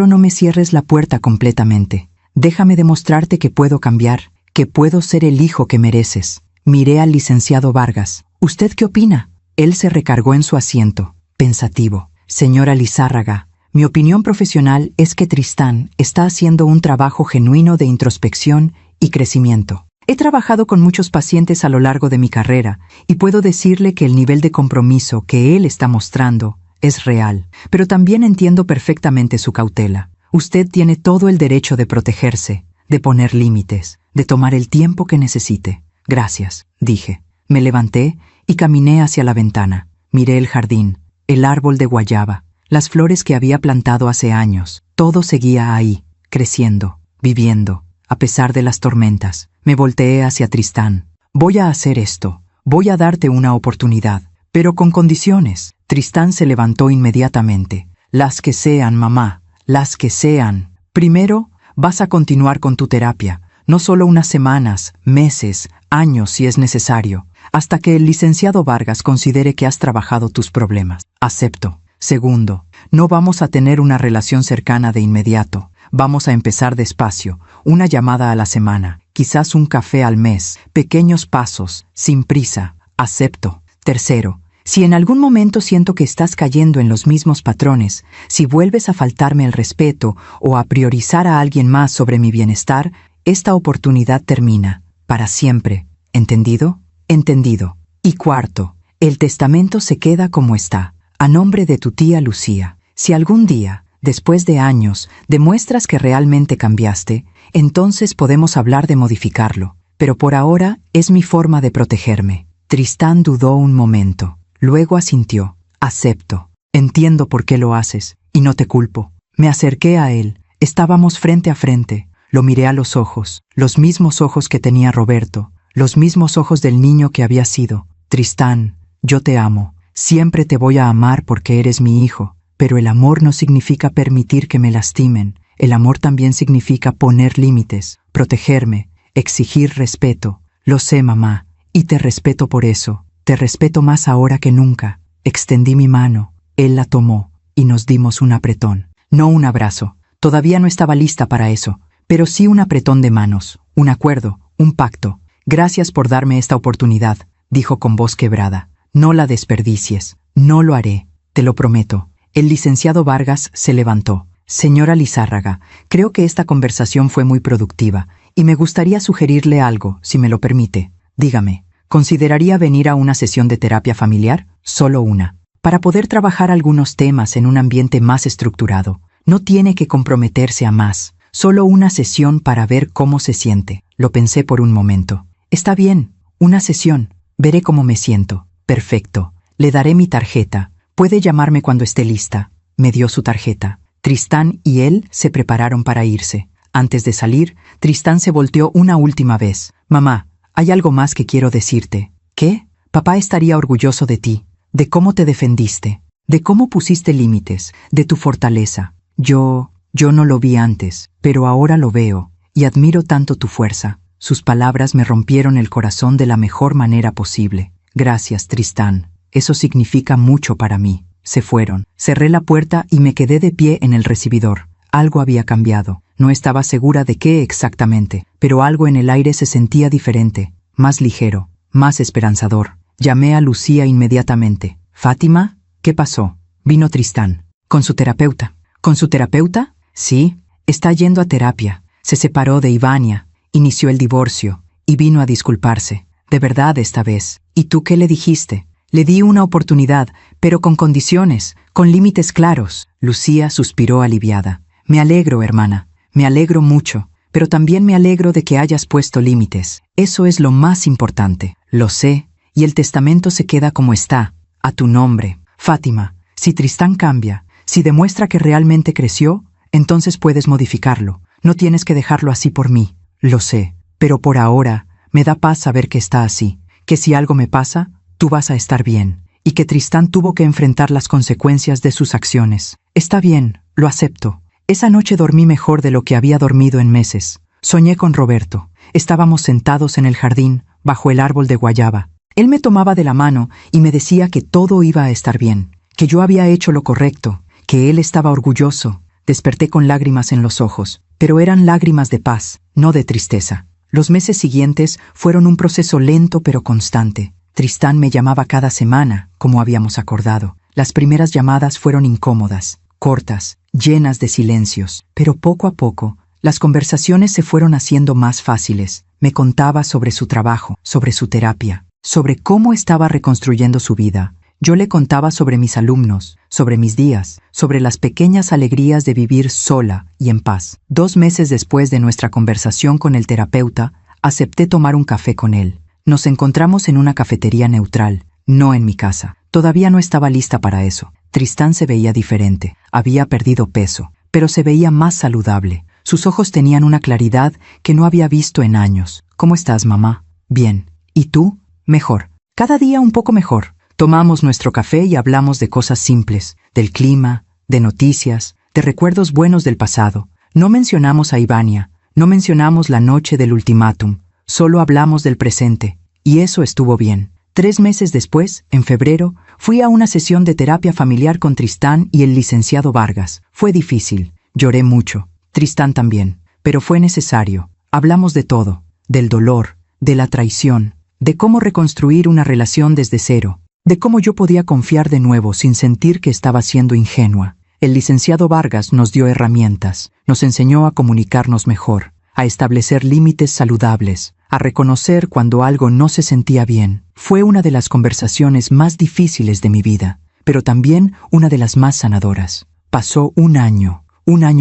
no me cierres la puerta completamente. Déjame demostrarte que puedo cambiar, que puedo ser el hijo que mereces. Miré al licenciado Vargas. ¿Usted qué opina? Él se recargó en su asiento, pensativo. Señora Lizárraga, mi opinión profesional es que Tristán está haciendo un trabajo genuino de introspección y crecimiento. He trabajado con muchos pacientes a lo largo de mi carrera y puedo decirle que el nivel de compromiso que él está mostrando es real, pero también entiendo perfectamente su cautela. Usted tiene todo el derecho de protegerse, de poner límites, de tomar el tiempo que necesite. Gracias, dije. Me levanté y caminé hacia la ventana. Miré el jardín, el árbol de guayaba, las flores que había plantado hace años. Todo seguía ahí, creciendo, viviendo, a pesar de las tormentas. Me volteé hacia Tristán. Voy a hacer esto. Voy a darte una oportunidad, pero con condiciones. Tristán se levantó inmediatamente. Las que sean, mamá, las que sean. Primero, vas a continuar con tu terapia. No solo unas semanas, meses, años si es necesario, hasta que el licenciado Vargas considere que has trabajado tus problemas. Acepto. Segundo, no vamos a tener una relación cercana de inmediato. Vamos a empezar despacio, una llamada a la semana, quizás un café al mes, pequeños pasos, sin prisa. Acepto. Tercero, si en algún momento siento que estás cayendo en los mismos patrones, si vuelves a faltarme el respeto o a priorizar a alguien más sobre mi bienestar, esta oportunidad termina, para siempre. ¿Entendido? Entendido. Y cuarto, el testamento se queda como está, a nombre de tu tía Lucía. Si algún día, después de años, demuestras que realmente cambiaste, entonces podemos hablar de modificarlo. Pero por ahora es mi forma de protegerme. Tristán dudó un momento. Luego asintió. Acepto. Entiendo por qué lo haces, y no te culpo. Me acerqué a él. Estábamos frente a frente. Lo miré a los mismos ojos que tenía Roberto, los mismos ojos del niño que había sido. Tristán, yo te amo. Siempre te voy a amar porque eres mi hijo. Pero el amor no significa permitir que me lastimen. El amor también significa poner límites, protegerme, exigir respeto. Lo sé, mamá, y te respeto por eso. Te respeto más ahora que nunca. Extendí mi mano, él la tomó, y nos dimos un apretón. No un abrazo, todavía no estaba lista para eso, pero sí un apretón de manos, un acuerdo, un pacto. Gracias por darme esta oportunidad, dijo con voz quebrada. No la desperdicies, no lo haré, te lo prometo. El licenciado Vargas se levantó. Señora Lizárraga, creo que esta conversación fue muy productiva, y me gustaría sugerirle algo, si me lo permite. Dígame, ¿consideraría venir a una sesión de terapia familiar? Solo una. Para poder trabajar algunos temas en un ambiente más estructurado. No tiene que comprometerse a más. Solo una sesión para ver cómo se siente. Lo pensé por un momento. Está bien, una sesión. Veré cómo me siento. Perfecto. Le daré mi tarjeta. Puede llamarme cuando esté lista. Me dio su tarjeta. Tristán y él se prepararon para irse. Antes de salir, Tristán se volteó una última vez. Mamá, hay algo más que quiero decirte. ¿Qué? Papá estaría orgulloso de ti, de cómo te defendiste, de cómo pusiste límites, de tu fortaleza. Yo no lo vi antes, pero ahora lo veo, y admiro tanto tu fuerza. Sus palabras me rompieron el corazón de la mejor manera posible. Gracias, Tristán. Eso significa mucho para mí. Se fueron. Cerré la puerta y me quedé de pie en el recibidor. Algo había cambiado. No estaba segura de qué exactamente, pero algo en el aire se sentía diferente, más ligero, más esperanzador. Llamé a Lucía inmediatamente. «Fátima, ¿qué pasó?» Vino Tristán. «¿Con su terapeuta?» ¿Con su terapeuta? Sí, está yendo a terapia. Se separó de Ivania, inició el divorcio y vino a disculparse. De verdad esta vez. ¿Y tú qué le dijiste?» Le di una oportunidad, pero con condiciones, con límites claros. Lucía suspiró aliviada. Me alegro, hermana, me alegro mucho, pero también me alegro de que hayas puesto límites. Eso es lo más importante. Lo sé, y el testamento se queda como está, a tu nombre. Fátima, si Tristán cambia, si demuestra que realmente creció, entonces puedes modificarlo. No tienes que dejarlo así por mí. Lo sé, pero por ahora me da paz saber que está así, que si algo me pasa, tú vas a estar bien, y que Tristán tuvo que enfrentar las consecuencias de sus acciones. Está bien, lo acepto. Esa noche dormí mejor de lo que había dormido en meses. Soñé con Roberto. Estábamos sentados en el jardín, bajo el árbol de guayaba. Él me tomaba de la mano y me decía que todo iba a estar bien, que yo había hecho lo correcto, que él estaba orgulloso. Desperté con lágrimas en los ojos, pero eran lágrimas de paz, no de tristeza. Los meses siguientes fueron un proceso lento pero constante. Tristán me llamaba cada semana, como habíamos acordado. Las primeras llamadas fueron incómodas, cortas, llenas de silencios, pero poco a poco, las conversaciones se fueron haciendo más fáciles. Me contaba sobre su trabajo, sobre su terapia, sobre cómo estaba reconstruyendo su vida. Yo le contaba sobre mis alumnos, sobre mis días, sobre las pequeñas alegrías de vivir sola y en paz. 2 meses después de nuestra conversación con el terapeuta, acepté tomar un café con él. Nos encontramos en una cafetería neutral, no en mi casa. Todavía no estaba lista para eso. Tristán se veía diferente. Había perdido peso, pero se veía más saludable. Sus ojos tenían una claridad que no había visto en años. ¿Cómo estás, mamá? Bien. ¿Y tú? Mejor. Cada día un poco mejor. Tomamos nuestro café y hablamos de cosas simples, del clima, de noticias, de recuerdos buenos del pasado. No mencionamos a Ivania, no mencionamos la noche del ultimátum. Solo hablamos del presente, y eso estuvo bien. 3 meses después, en febrero, fui a una sesión de terapia familiar con Tristán y el licenciado Vargas. Fue difícil, lloré mucho, Tristán también, pero fue necesario. Hablamos de todo, del dolor, de la traición, de cómo reconstruir una relación desde cero, de cómo yo podía confiar de nuevo sin sentir que estaba siendo ingenua. El licenciado Vargas nos dio herramientas, nos enseñó a comunicarnos mejor, a establecer límites saludables, a reconocer cuando algo no se sentía bien. Fue una de las conversaciones más difíciles de mi vida, pero también una de las más sanadoras. Pasó un año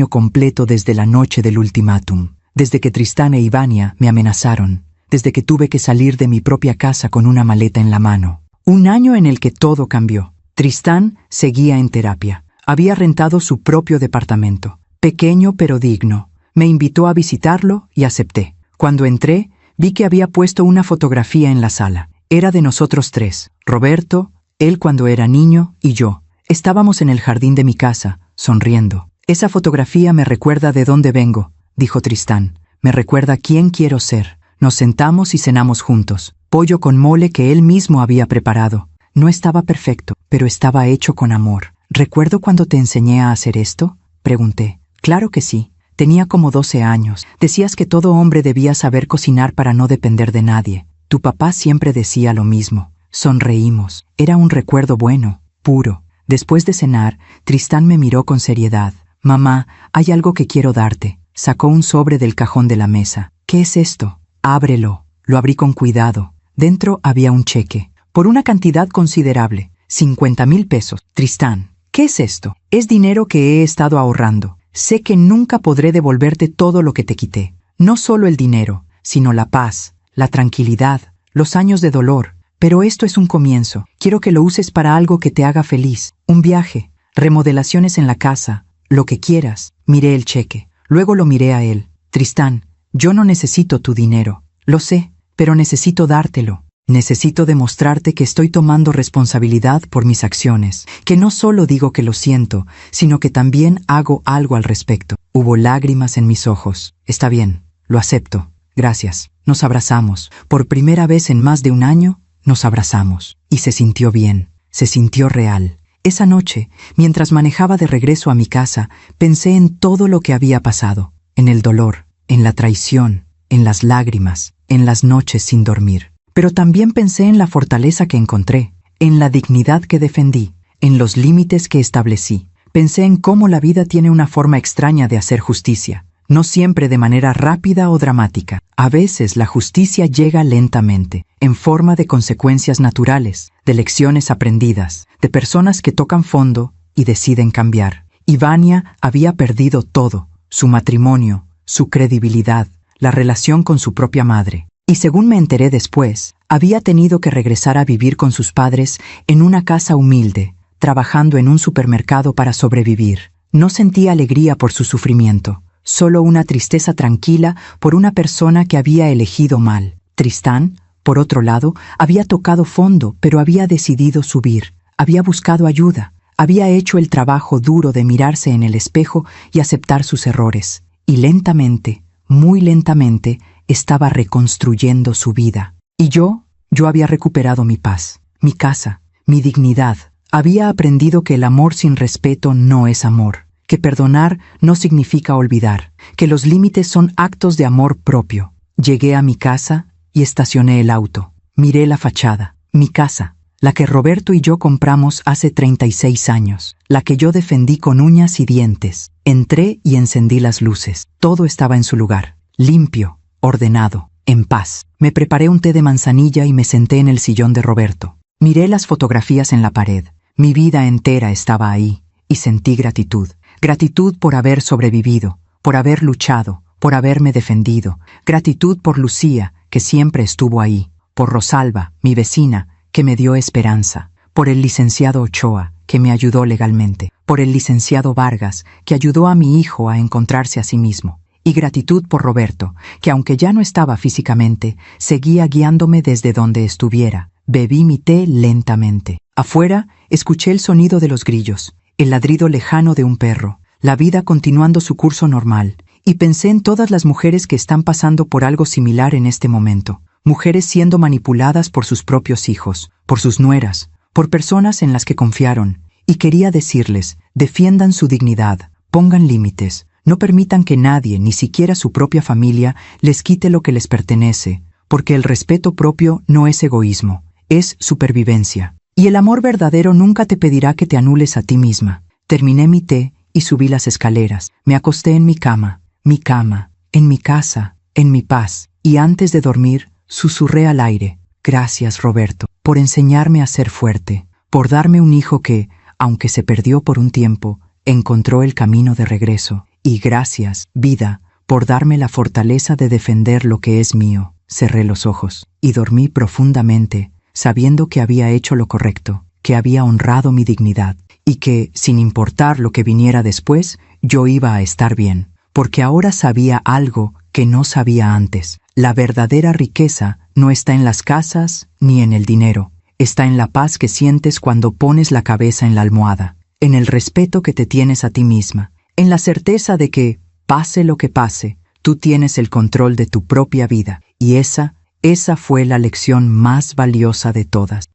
completo desde la noche del ultimátum, desde que Tristán e Ivania me amenazaron, desde que tuve que salir de mi propia casa con una maleta en la mano. Un año en el que todo cambió. Tristán seguía en terapia. Había rentado su propio departamento, pequeño pero digno. Me invitó a visitarlo y acepté. Cuando entré, vi que había puesto una fotografía en la sala. Era de nosotros 3, Roberto, él cuando era niño y yo. Estábamos en el jardín de mi casa, sonriendo. Esa fotografía me recuerda de dónde vengo, dijo Tristán. Me recuerda quién quiero ser. Nos sentamos y cenamos juntos. Pollo con mole que él mismo había preparado. No estaba perfecto, pero estaba hecho con amor. ¿Recuerdo cuando te enseñé a hacer esto?, pregunté. Claro que sí. Tenía como 12 años. Decías que todo hombre debía saber cocinar para no depender de nadie. Tu papá siempre decía lo mismo. Sonreímos. Era un recuerdo bueno, puro. Después de cenar, Tristán me miró con seriedad. Mamá, hay algo que quiero darte. Sacó un sobre del cajón de la mesa. ¿Qué es esto? Ábrelo. Lo abrí con cuidado. Dentro había un cheque. Por una cantidad considerable. 50,000 pesos. Tristán, ¿qué es esto? Es dinero que he estado ahorrando. Sé que nunca podré devolverte todo lo que te quité. No solo el dinero, sino la paz, la tranquilidad, los años de dolor. Pero esto es un comienzo. Quiero que lo uses para algo que te haga feliz. Un viaje, remodelaciones en la casa, lo que quieras. Miré el cheque. Luego lo miré a él. Tristán, yo no necesito tu dinero. Lo sé, pero necesito dártelo. Necesito demostrarte que estoy tomando responsabilidad por mis acciones, que no solo digo que lo siento, sino que también hago algo al respecto. Hubo lágrimas en mis ojos. Está bien, lo acepto. Gracias. Nos abrazamos. Por primera vez en más de un año, nos abrazamos. Y se sintió bien. Se sintió real. Esa noche, mientras manejaba de regreso a mi casa, pensé en todo lo que había pasado. En el dolor, en la traición, en las lágrimas, en las noches sin dormir. Pero también pensé en la fortaleza que encontré, en la dignidad que defendí, en los límites que establecí. Pensé en cómo la vida tiene una forma extraña de hacer justicia, no siempre de manera rápida o dramática. A veces la justicia llega lentamente, en forma de consecuencias naturales, de lecciones aprendidas, de personas que tocan fondo y deciden cambiar. Y Vania había perdido todo, su matrimonio, su credibilidad, la relación con su propia madre. Y según me enteré después, había tenido que regresar a vivir con sus padres en una casa humilde, trabajando en un supermercado para sobrevivir. No sentía alegría por su sufrimiento, solo una tristeza tranquila por una persona que había elegido mal. Tristán, por otro lado, había tocado fondo, pero había decidido subir. Había buscado ayuda, había hecho el trabajo duro de mirarse en el espejo y aceptar sus errores. Y lentamente, muy lentamente, estaba reconstruyendo su vida. Y yo había recuperado mi paz, mi casa, mi dignidad. Había aprendido que el amor sin respeto no es amor, que perdonar no significa olvidar, que los límites son actos de amor propio. Llegué a mi casa y estacioné el auto. Miré la fachada, mi casa, la que Roberto y yo compramos hace 36 años, la que yo defendí con uñas y dientes. Entré y encendí las luces. Todo estaba en su lugar, limpio, ordenado, en paz. Me preparé un té de manzanilla y me senté en el sillón de Roberto. Miré las fotografías en la pared. Mi vida entera estaba ahí, y sentí gratitud. Gratitud por haber sobrevivido, por haber luchado, por haberme defendido. Gratitud por Lucía, que siempre estuvo ahí. Por Rosalba, mi vecina, que me dio esperanza. Por el licenciado Ochoa, que me ayudó legalmente. Por el licenciado Vargas, que ayudó a mi hijo a encontrarse a sí mismo. Y gratitud por Roberto, que aunque ya no estaba físicamente, seguía guiándome desde donde estuviera. Bebí mi té lentamente. Afuera, escuché el sonido de los grillos, el ladrido lejano de un perro, la vida continuando su curso normal, y pensé en todas las mujeres que están pasando por algo similar en este momento. Mujeres siendo manipuladas por sus propios hijos, por sus nueras, por personas en las que confiaron. Y quería decirles, defiendan su dignidad, pongan límites. No permitan que nadie, ni siquiera su propia familia, les quite lo que les pertenece, porque el respeto propio no es egoísmo, es supervivencia. Y el amor verdadero nunca te pedirá que te anules a ti misma. Terminé mi té y subí las escaleras. Me acosté en mi cama, en mi casa, en mi paz. Y antes de dormir, susurré al aire. Gracias, Roberto, por enseñarme a ser fuerte, por darme un hijo que, aunque se perdió por un tiempo, encontró el camino de regreso. Y gracias, vida, por darme la fortaleza de defender lo que es mío. Cerré los ojos y dormí profundamente, sabiendo que había hecho lo correcto, que había honrado mi dignidad y que, sin importar lo que viniera después, yo iba a estar bien, porque ahora sabía algo que no sabía antes. La verdadera riqueza no está en las casas ni en el dinero, está en la paz que sientes cuando pones la cabeza en la almohada, en el respeto que te tienes a ti misma, en la certeza de que, pase lo que pase, tú tienes el control de tu propia vida Y esa fue la lección más valiosa de todas.